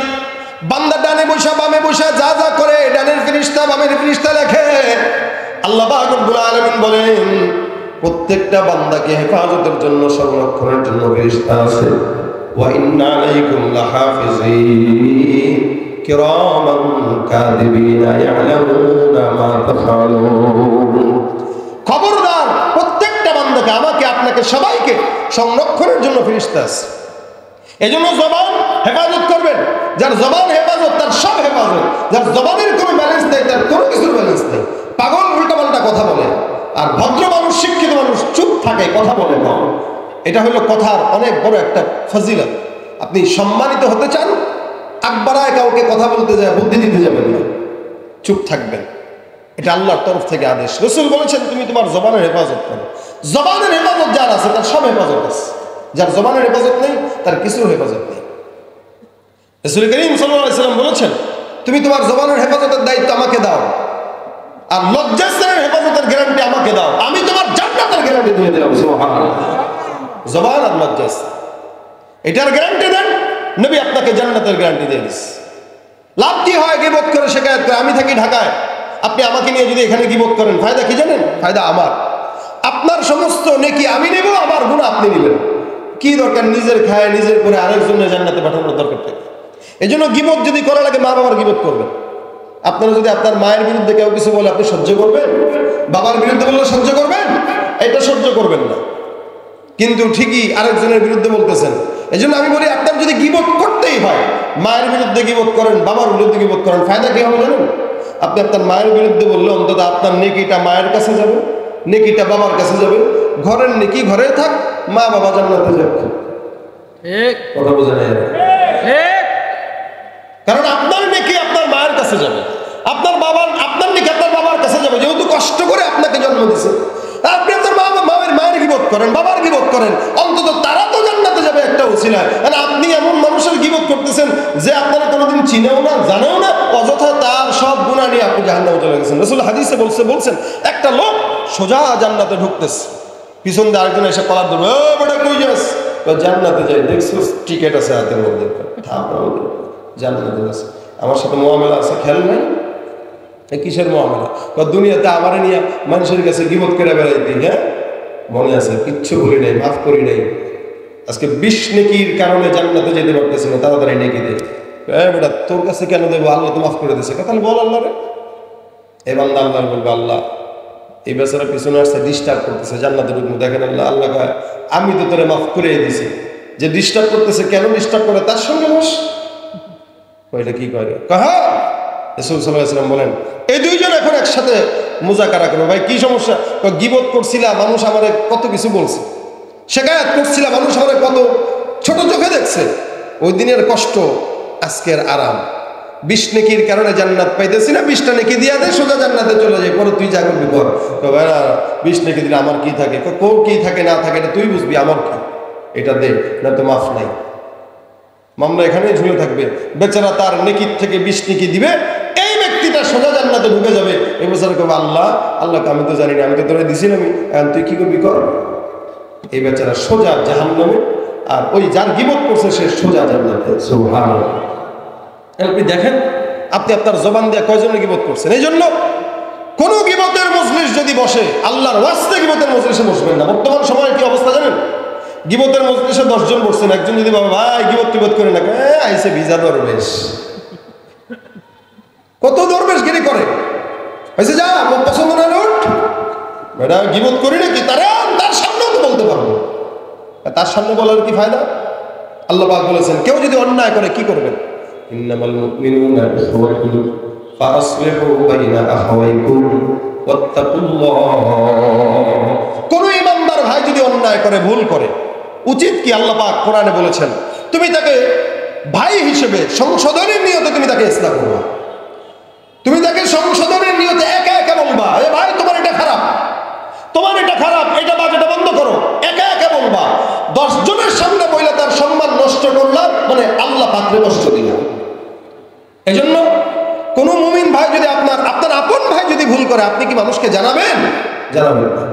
S1: বান্দা ডানে বসা বামে বসা যা যা করে, ডানের ফেরেশতা বামের ফেরেশতা লেখে। আল্লাহ পাক রব্বুল আলামিন বলেন প্রত্যেকটা বান্দাকে হেফাজতের জন্য, সংরক্ষণের জন্য ফেরেশতা আছে। ওয়া ইন্না আলাইকুম লাহাফিজিন কিরামান কাযিবিনা ইয়ালামুনা মা তাফআলুন। খবরদার প্রত্যেকটা বান্দাকে, আমাকে আপনাকে সবাইকে সংরক্ষণের জন্য ফেরেশতা আছে। এজন্য জবান হেফাজত করবেন। যার জবান হেফাজত তার সব হেফাজত। যার জবানের কোনো ব্যালেন্স নেই তার কোনো কিছুর ব্যালেন্স নেই। পাগল উল্টাপাল্টা কথা বলে, আর ভদ্র মানুষ, শিক্ষিত মানুষ চুপ থাকে, কথা বলে কম। এটা হলো কথার অনেক বড় একটা ফজিলত। আপনি সম্মানিত হতে চান, আকবরায় কাউকে কথা বলতে যায়, বুদ্ধি দিতে যাবেন না, চুপ থাকবেন। এটা আল্লাহর তরফ থেকে আদেশ। রাসূল বলেছেন তুমি তোমার জবানের হেফাজত করো। জবানের হেফাজত যার আছে তার সব হেফাজত আছে। যার জবানের হেফাজত নেই তার কিছু হেফাজত নেই। রাসূল করিম সাল্লাল্লাহু আলাইহি ওয়াসাল্লাম বলেছেন তুমি তোমার জবানের হেফাজতের দায়িত্ব আমাকে দাও, আর লজ্জাস্থানের হেফাজতের গ্যারান্টি আমাকে দাও, আমি তোমার জান্নাতের গ্যারান্টি দিয়ে দিলাম। সুবহানাল্লাহ। জবান আর লজ্জাস্থান এটার গ্যারান্টি দেন, নবী আপনাকে জান্নাতের গ্যারান্টি দিয়ে দিস। লাভ কি হয় গীবত করে, শিকায়েত করে? আমি থাকি ঢাকায়, আপনি আমাকে নিয়ে যদি এখানে গীবত করেন, ফায়দা কি জানেন? ফায়দা আমার, আপনার সমস্ত নেকি আমি নেব, আমার গুনাহ আপনি নেবেন। কি দরকার নিজের খায় নিজের করে আরেকজনের জান্নাতে পাঠানোর দরকার থাকে? এই জন্য গীবত যদি করা লাগে মা বাবার গীবত করবেন। আপনারা যদি আপনার মায়ের বিরুদ্ধে কেউ কিছু বলে আপনি সহ্য করবেন? বাবার বিরুদ্ধে বললে সহ্য করবেন? এটা সহ্য করবেন না, কিন্তু ঠিকই আরেকজনের বিরুদ্ধে বলতেছেন। এই জন্য আমি বলি আপনার যদি গীবত করতেই হয়, মায়ের বিরুদ্ধে গীবত করেন, বাবার বিরুদ্ধে গীবত করেন, ফায়দা কি হবে জানেন? আপনি আপনার মায়ের বিরুদ্ধে বললে অন্তত আপনার নেকিটা মায়ের কাছে যাবে, নেকিটা বাবার কাছে যাবে। ঘরের নেকি ঘরে থাক, মা বাবা জান্নাতে যাবে। কথা বোঝা যায়? কারণ আপনার নেকি আপনার মায়ের কাছে যাবে, আপনার নেকি আপনার বাবার কাছে যাবে, যেহেতু কষ্ট করে আপনাকে জন্ম দিয়েছে। আপনি আপনার মায়ের গিবত করেন, বাবার গিবত করেন, অন্তত তারা তো জান্নাতে যাবে একটা উসিলায়। আপনি এমন মানুষের গিবত করতেছেন যে আপনারা কোনোদিন চিনেও না, জানেও না, অযথা তার সব গুনাহ নিয়ে আপনি জাহান্নামে চলে গেছেন। রাসূল হাদিসে বলছেন একটা লোক সোজা জান্নাতে ঢুকতেছে, পিছন দিয়ে আরেকজন এসে কলার ধরবে, ও বেটা কই যাস? জান্নাতে যাই, দেখছো টিকেট আছে হাতের মধ্যে, জান্নাতে আছে, আমার সাথে মুআমেলা আছে, খেয়াল নাই? কিসের মুআমেলা? দুনিয়াতে আমার নিয়ে মানুষের কাছে গিবত করে বেড়াইতে, হ্যাঁ মনে আছে, কিচ্ছু বলি নাই, মাফ করি নাই। আজকে 20 নেকির কারণে জান্নাতে যেতে পারতেছি না, তাড়াতাড়ি নেকি দে। বেটা তোর কাছে কেন দেবো, আল্লাহ তো মাফ করে দিয়েছে। তাহলে বল আল্লাহ রে। এই বান্দা আল্লাহ বলবে, আল্লাহ এই বেচারা পিছনে আসছে, ডিস্টার্ব করতেছে, জান্নাতে ঢুকবো। দেখেন আল্লাহ কয়, আমি তো তোরে মাফ করে দিয়েছি, যে ডিস্টার্ব করতেছে কেন ডিস্টার্ব করে, তার সঙ্গে বস। ওইটা কি করে? হ্যাঁ, রাসূল সাল্লাল্লাহু আলাইহি ওয়াসাল্লাম বলেন এই দুইজন এখন একসাথে মুজাকারা করবে। ভাই কি সমস্যা? গিবত করছিলাম, মানুষ আমারে কত কিছু বলছে, শিকায়াত করছিলাম, মানুষ আমারে কত ছোট চোখে দেখছে। ওই দিনের কষ্ট আজকের আরাম। 20 নেকির কারণে জান্নাত পাইতেছি না, 20টা নেকি দিয়া দে, সোজা জান্নাতে চলে যাই, পরে তুই যা করবি কর। 20 নেকি দিলে আমার কি থাকে? কোর কি থাকে না থাকে এটা তুই বুঝবি, আমার কি, এটা দে, না তো মাফ নাই। মামলা এখানেই ঝুলে থাকবে। বেচারা তার নেকির থেকে 20 নেকি দিবে, এই ব্যক্তিটা সোজা জান্নাতে ঢুকে যাবে। এই বেচারা কবে, আল্লাহকে আমি তো জানি না, আমি তো তোরে দিছি না, আমি তুই কি করবি কর। এই বেচারা সোজা জাহান্নামে, আর ওই যার গিবত করছে সে সোজা জান্নাতে। সুবহানাল্লাহ। আপনি দেখেন আপনি আপনার জবান দিয়ে কয়জনে গিবত করছেন। এই জন্য কোন গিবতের মজলিস যদি বসে, আল্লাহর ওয়াস্তে গিবতের মজলিসে বসবেন না। বর্তমান সময়ে কি অবস্থা জানেন? গিবতের মজলিসে 10 জন বসছেন, একজন যদি বাবা ভাই গিবত করে না, আইসে ভিজা দরবেশ। কত দরবেশ গিরি করে, হয়েছে যা আমার পছন্দ না নোট বেটা গিবত করি নাকি, তার সামনেও তো বলতে পারবো, তার সামনে বলার কি ফায়দা? আল্লাহ পাক বলেছেন কেউ যদি অন্যায় করে কি করবেন? ইন্নামাল মুমিনুনা ইখওয়াতুন ফাসলিহু বাইনা আখাওয়াইকুম ওয়াত্তাকুল্লাহ। কোন ইমানদার ভাই যদি অন্যায় করে, ভুল করে, উচিত কি? আল্লাহ পাক কোরআনে বলেছেন তুমি তাকে ভাই হিসেবে সংশোধনের নিয়তে তুমি তাকে ইসলাহ করবা, তুমি তাকে সংশোধনের নিয়তে একা একা বলবা, এ ভাই তোমার এটা খারাপ, তোমার এটা খারাপ, এটা বাজেটা বন্ধ করো, একা একা বলবা। 10 জনের সামনে বইলে তার সম্মান নষ্ট করলাম, মানে আল্লাহ পাকরে কষ্ট দিলাম। এই জন্য কোন মুমিন ভাই যদি আপনার আপন ভাই যদি ভুল করে, আপনি কি মানুষকে জানাবেন? জানাবেন না।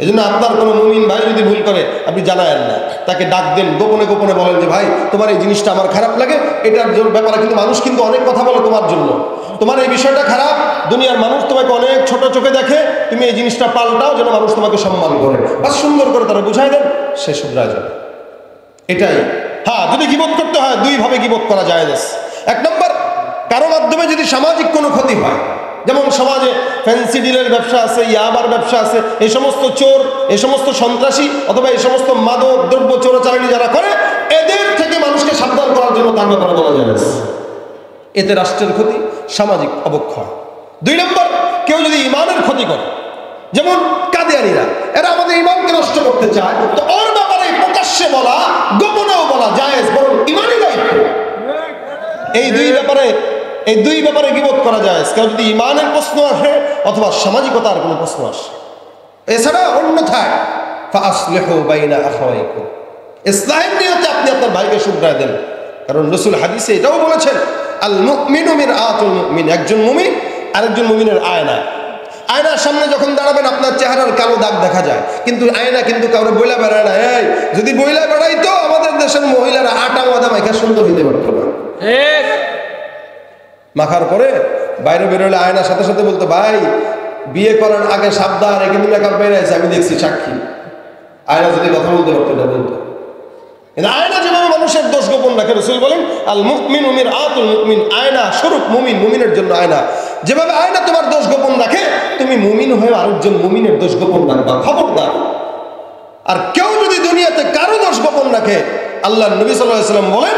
S1: এই জন্য আপনার কোনো মুমিন ভাই যদি ভুল করে আপনি জানায়েন না, তাকে ডাক দেন, গোপনে গোপনে বলেন যে ভাই তোমার এই জিনিসটা আমার খারাপ লাগে, এটার ব্যাপারে কিন্তু মানুষ কিন্তু অনেক কথা বলে তোমার জন্য, তোমার এই বিষয়টা খারাপ, দুনিয়ার মানুষ তোমাকে অনেক ছোট চোখে দেখে, তুমি এই জিনিসটা পাল্টাও যেন মানুষ তোমাকে সম্মান করে। বাস সুন্দর করে তারা বুঝাই দেন, সে শুধরায় যাবে। এটাই। হ্যাঁ, যদি গিবত করতে হয় 2 ভাবে গিবত করা যায়। 1 নম্বর, কারো মাধ্যমে যদি সামাজিক কোনো ক্ষতি হয়, যেমন সমাজে ফ্যান্সি ডিলের ব্যবসা আছে, ইয়াবার ব্যবসা আছে, এই সমস্ত চোর, এই সমস্ত সন্ত্রাসী অথবা এই সমস্ত মাদক দ্রব্য চোরাচালানি যারা করে, এদের থেকে মানুষকে সাবধান করার জন্য তার ব্যাপারে বলা যায়। এতে রাষ্ট্রের ক্ষতি, সামাজিক অবক্ষয়। 2 নম্বর, কেউ যদি ইমানের ক্ষতি করে, যেমন কাদিয়ানীরা, এরা আমাদের ইমানকে নষ্ট করতে চায়, তো ওর ব্যাপারে প্রকাশ্যে বলা, গোপনেও বলা জায়েজ, বরং ইমানই দায়িত্ব। এই দুই ব্যাপারে গিবত করা যায়। কেউ যদি ইমানের প্রশ্ন আসে অথবা সামাজিকতার কোনো প্রশ্ন আসে, এছাড়া অন্যথায় ফাসলিহু বাইনা আখাওয়াইকুম, ইসলাহের নিয়তে আপনি আপনার ভাইকে শুধরায় দেন। কারণ রাসূল হাদিসে এটাও বলেছেন আল মুমিনু মিরআতুল মুমিন, একজন মুমিন আরেকজন মুমিনের আয়না। আয়নার সামনে যখন দাঁড়াবেন আপনার চেহারার কালো দাগ দেখা যায়, কিন্তু আয়না কিন্তু কাউরে বইলা বেড়ায় না। এই যদি বইলা বেড়াইতো আমাদের দেশের মহিলারা আটা মাদা মাইখা সুন্দর হইতে পারতো না। মাখার পরে বাইরে বেরোলে আয়নার সাথে সাথে বলতো ভাই বিয়ে করার আগে সাবধান, এ কিন্তু মেকআপ বেড়ে আছে, আমি দেখছি সাক্ষী। আয়না যদি কথা বলতে পারতো না বলতো। কিন্তু আয়না যেভাবে মানুষের দোষ গোপন রাখে, রাসূল বলেন আল মুমিনু মিরআতুল মুমিন, আয়না স্বরূপ মুমিন, মুমিনের জন্য আয়না। যেভাবে আয়না তোমার দোষ গোপন রাখে, তুমি মুমিন হয়ে আরেকজন মুমিনের দোষ গোপন রাখবা, খবরদার। আর কেউ যদি দুনিয়াতে কারো দোষ গোপন রাখে, আল্লাহর নবী সাল্লাল্লাহু আলাইহি ওয়াসাল্লাম বলেন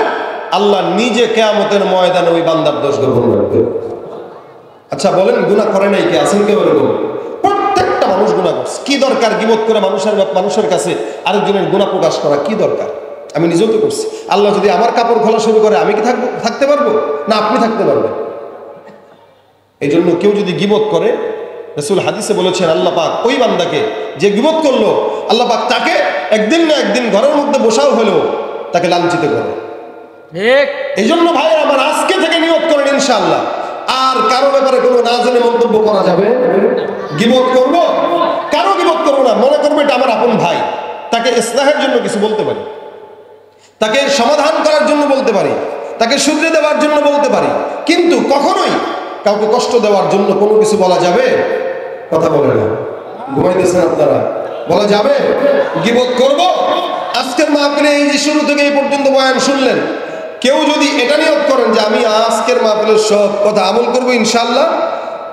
S1: আল্লাহ নিজে কিয়ামতের ময়দানে ওই বান্দার দোষ গোপন রাখবে। আচ্ছা বলেন, গুনাহ করে নাই কে? আছেন কেউ এরকম? প্রত্যেকটা মানুষ গুনাহ করছে। কি দরকার গীবত করে মানুষের কাছে আরেকজনের গুনাহ প্রকাশ করা? কি দরকার? আমি নিজেও তো করছি। আল্লাহ যদি আমার কাপড় খোলা শুরু করে, আমি কি থাকতে পারবো? না আপনি থাকতে পারবেন। এই জন্য কেউ যদি গীবত করে, রাসূল হাদিসে বলেছেন আল্লাহ পাক ওই বান্দাকে যে গীবত করলো, আল্লাহ পাক তাকে একদিন না একদিন ঘরের মধ্যে বসাও হলেও তাকে লাঞ্ছিত করে। এই জন্য ভাই আমার আজকে থেকে নিয়ত করেন ইনশাআল্লাহ আর কারো ব্যাপারে কোনো না জেনে মন্তব্য করা যাবে। গীবত করব, কারো গীবত করবো না। মনে করবো এটা আমার আপন ভাই, তাকে ইসলাহের জন্য কিছু বলতে পারি, তাকে সমাধান করার জন্য বলতে পারি, তাকে শুধরে দেওয়ার জন্য বলতে পারি, কিন্তু কখনোই কাউকে কষ্ট দেওয়ার জন্য কোনো কিছু বলা যাবে? কথা বলে না, ঘুমাইতেছেন আপনারা? বলা যাবে? গীবত করব? আজকের মাহফিলে এই যে শুরু থেকে এই পর্যন্ত বয়ান শুনলেন, কেউ যদি এটা নিয়ত করেন যে আমি আজকের মাহফিলের সব কথা আমল করবো ইনশাআল্লাহ,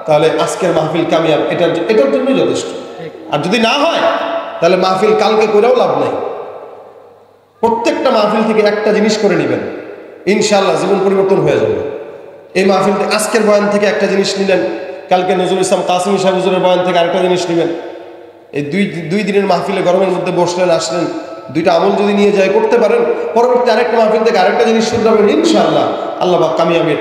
S1: তাহলে আজকের মাহফিল কামিয়াব, এটার জন্যই যথেষ্ট। আর যদি না হয় তাহলে মাহফিল কালকে করেও লাভ নাই। প্রত্যেকটা মাহফিল থেকে একটা জিনিস করে নেবেন, ইনশাআল্লাহ জীবন পরিবর্তন হয়ে যাবে। এই মাহফিল আজকের বয়ান থেকে একটা জিনিস নিলেন, কালকে নজরুল ইসলাম কাসিমি সাহেব হুজুরের বয়ান থেকে আরেকটা জিনিস নেবেন। এই দুই দিনের মাহফিলে গরমের মধ্যে বসলেন, আসলেন, দুইটা আমল যদি নিয়ে যায় করতে পারেন, পরবর্তী আরেকটা মাহফিল থেকে আরেকটা জিনিস শুনবেন, ইনশাআল্লাহ আল্লাহ পাক কামিয়াবের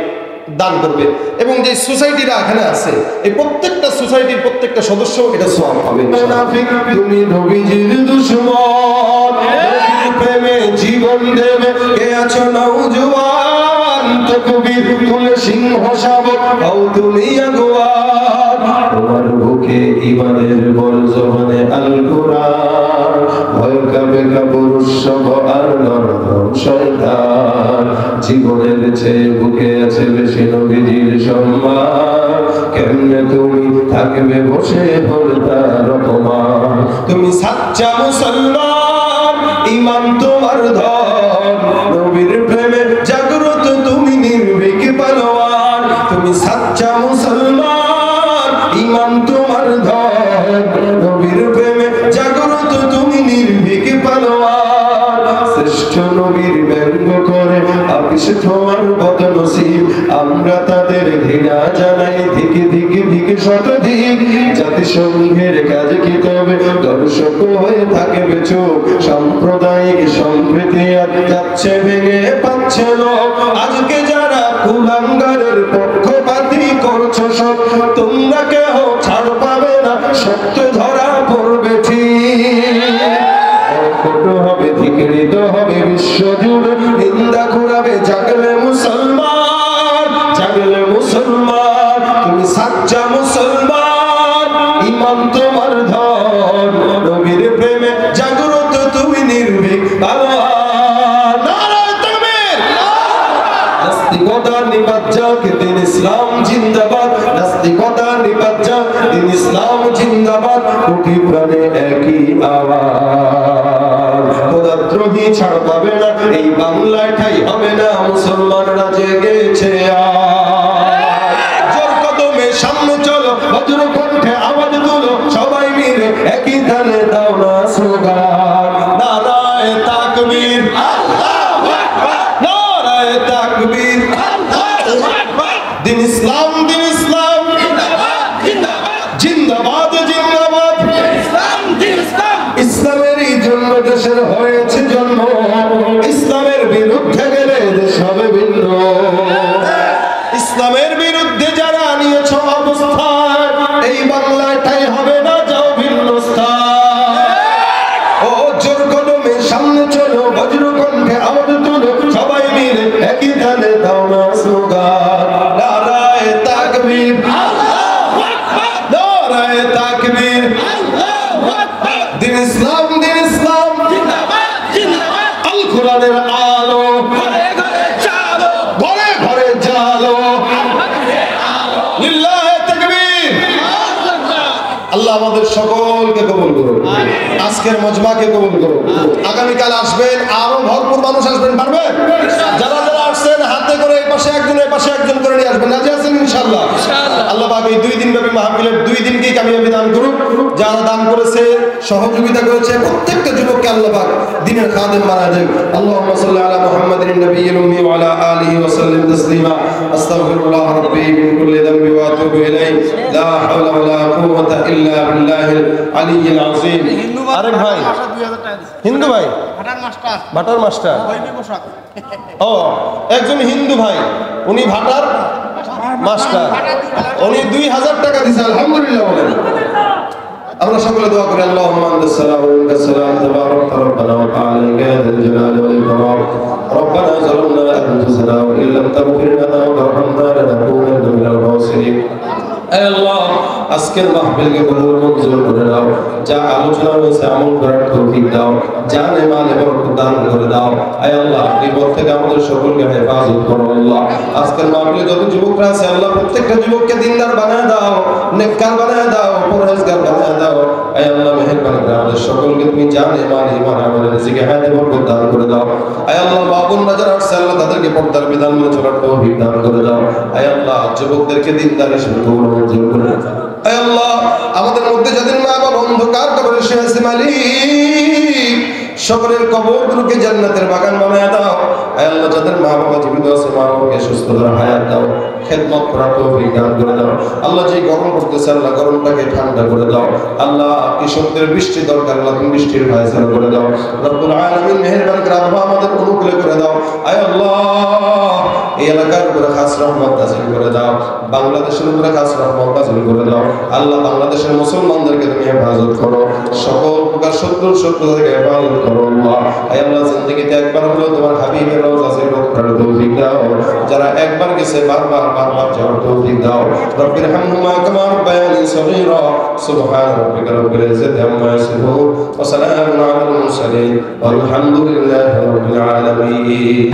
S1: দান করবে। এবং যে সোসাইটিরা এখানে আছে, এই প্রত্যেকটা সোসাইটির প্রত্যেকটা সদস্য এটা সওয়াব পাবে। মুনাফিক তুমি নবীজির দুশমন, নবীর প্রেমে জীবন দেবে কে আছো নওজোয়ান, তাকবীর তুলে সিংহ শাবক হও তুমি আগুয়ান, তোমার বুকে ঈমানের বল জবানে আল কোরআন, ভয় কাবে কাপুরুষ সব আর নরধম শয়তান, জীবনের চেয়ে বুকে আছে বেশি নবীজির সম্মান, কেমনে তুমি থাকবে বসে বলতার অপমান, তুমি সাচ্চা মুসলমান ঈমান তোমার ধন, নবীর প্রেমে জাগ্রত তুমি নির্ভীক পালোয়ান, তুমি সাচ্চা মুসলমান ঈমান তোমার ধন, নবীর প্রেমে জাগ্রত তুমি নির্ভীক পালোয়ান, শ্রেষ্ঠ নবীর ব্যঙ্গ করে আপিস তোমার বদনসিব, আমরা তাদের ঘৃণা জানাই দিকে দিকে দিকে শতধিক, জাতিসংঘের কাজ কি তবে দর্শক হয়ে থাকবে চোখ, সাম্প্রদায়িক সম্প্রীতি আর যাচ্ছে ভেঙে পাচ্ছে লোক, আজকে যারা কুলাঙ্গারের পক্ষপাতী করছো সব, তোমরা কেউ ছাড় পাবে না, সত্য ধরা পড়বে ঠিক, কত হবে ধিকৃত হবে বিশ্বজুড়ে, নিন্দা ঘুরাবে জাগলে মুসলমান, জাগলে মুসলমান, তুমি সাচ্চা মুসলমান ঈমান তোমার ধন, নবীর প্রেমে জাগ্রত তুমি নির্ভীক পালোয়ান, নারায়ে তাকবীর, নাস্তিকতা নিবাদ যাক দিন ইসলাম জিন্দাবাদ, নাস্তিকতা নিবাদ যাক দিন ইসলাম জিন্দাবাদ, কোটি প্রাণে একই আওয়াজ, খোদাদ্রোহী ছাড় পাবে না, এই বাংলায় ঠাই হবে না, মুসলমানরা জেগেছে জোর কদমে সামনে চলো, বজ্র কণ্ঠে আওয়াজ তুলো, সবাই মিলে একই তালে দাও না স্লোগান, নারায়ে তাকবীর, আল্লাহু আকবার, নারায়ে তাকবীর, আল্লাহু আকবার, দিন ইসলাম জিন্দাবাদ জিন্দাবাদ জিন্দাবাদ জিন্দাবাদ, ইসলাম দিন ইসলাম, ইসলামেরই জন্য দেশের হয়েছে জন্ম, ইসলামের বিরুদ্ধে গেলে দেশ হবে ভিন্ন, ইসলামের বিরুদ্ধে যারা নিয়েছ অবস্থান, এই বাংলায় ঠাই হবে না, যাও ভিন্ন স্থান, ও জোর কদমে সামনে চলো, বজ্র কণ্ঠে আওয়াজ তুলো, সবাই মিলে একই তালে দাও না স্লোগান, নারায়ে তাকবীর, আল্লাহু আকবার, নারায়ে তাকবীর, আল্লাহু আকবার, দিন ইসলাম জিন্দাবাদ জিন্দাবাদ, আল কোরআনের আলো ঘরে ঘরে চালো, ঘরে ঘরে জালো, লিল্লাহি তাকবীর, আল্লাহ আমাদের সকলকে কবুল করুন, আজকের মজমাকে কবুল করুন, আগামীকাল আসবেন, আরো ভরপুর মানুষ আসবেন, পারবেন? যারা যারা আসছেন হাতে করে এই পাশে একজন করে নিয়ে আসবেন, রাজি আছেন? ইনশাআল্লাহ? আল্লাহ পাক এই 2 দিন ব্যাপী মাহফিলের 2 দিনকেই কামিয়াবি দান করুক। যারা দান করেছে, সহযোগিতা করেছে, প্রত্যেকটা যুবককে আল্লাহ পাক দ্বীনের খাদেম বানায় দেন। আল্লাহুম্মা সাল্লি আলা মুহাম্মাদিন নবিয়্যিল উম্মি ওয়া আলা আলিহি ওয়া সাল্লিম তাসলিমা। আস্তাগফিরুল্লাহ রাব্বি মিন কুল্লি যামবি ওয়া আতুবু ইলাইহি। লা হাওলা ওয়া লা কুওয়াতা ইল্লা বিল্লাহিল আলিয়্যিল আযীম। আরেক ভাই, হিন্দু ভাই, ভাটার মাস্টার। ও, একজন হিন্দু ভাই, উনি ভাটার মাস্টার, উনি 2000 টাকা দিয়েছে। আলহামদুলিল্লাহ বলেন। আমরা সকলে দোয়া করি, আল্লাহুম্মা আনতাস সালাম ওয়া মিনকাস সালাম, তাবারাকতা রাব্বানা ওয়া তাআলা ইয়া যাল জালালি ওয়াল ইকরাম। রব্বানা যালামনা আনফুসানা ওয়া ইল্লাম তাগফির লানা ওয়া তারহামনা লানাকুনান্না মিনাল খাসিরিন। আয় আল্লাহ, আজকের মাহফিলকে কবুল মঞ্জুর করে দাও। যা আলোচনা হয়েছে আমল করার তৌফিক দাও। জানে মালে বরকত দান করে দাও। আয় আল্লাহ, বিপদ থেকে আমাদের সকলকে হেফাজত করো আল্লাহ। আজকের মাহফিলে যত যুবকরা আছে আল্লাহ, প্রত্যেকটা যুবককে দিনদার বানায় দাও, নেককার বানায় দাও, পরহেজগার বানায় দাও। আয় আল্লাহ, মেহেরবানি করে আমাদের সকলকে তুমি জানে মালে ইমান আমলে রিজিকে হায়াতে বরকত দান করে দাও। আয় আল্লাহ, বাবুল নজর আসছে আল্লাহ, তাদেরকে পর্দার বিধান মেনে চলার তৌফিক দান করে দাও। আয় আল্লাহ, যুবকদেরকে দিনদার হিসেবে কবুল মঞ্জুর করে দাও। আয় আল্লাহ, আমাদের মধ্যে যাদের মা বাবা অন্ধকার কবরে শুয়ে আছে মালিক, সকলের কবরগুলোকে জান্নাতের বাগান বানায় দাও। আয় আল্লাহ, যাদের মা বাবা জীবিত আছে, মা বাবাকে সুস্থতার হায়াত দাও, খেদমত করার তৌফিক দান করে দাও। আল্লাহ, যে গরম পড়তেছে আল্লাহ, গরমটাকে ঠান্ডা করে দাও। আল্লাহ, কৃষকদের বৃষ্টি দরকার, আল্লাহ তুমি বৃষ্টির ফায়সালা করে দাও। রব্বুল আলামিন, মেহেরবানি করে আবহাওয়া আমাদের অনুকূলে করে দাও। আয় আল্লাহ, এই এলাকার উপরে খাস রহমত নাযিল করে দাও। বাংলাদেশের উপরে খাস রহমত নাযিল করে দাও। আল্লাহ, বাংলাদেশের মুসলমানদেরকে তুমি হেফাজত করো, সকল প্রকার শত্রু থেকে হেফাজত করো আল্লাহ। আয় আল্লাহ, জিন্দেগিতে একবার হলেও তোমার হাবিবের রওজা জিয়ারত করার তৌফিক দাও। যারা একবার গেছে বারবার যাওয়ার তৌফিক দাও। রব্বির হামহুমা কামা রাব্বায়ানি সগীরা। সুবহান রাব্বিকা রাব্বিল ইজ্জাতি আম্মা ইয়াসিফুন ওয়া সালামুন আলাল মুরসালিন ওয়ালহামদুলিল্লাহি রাব্বিল আলামিন।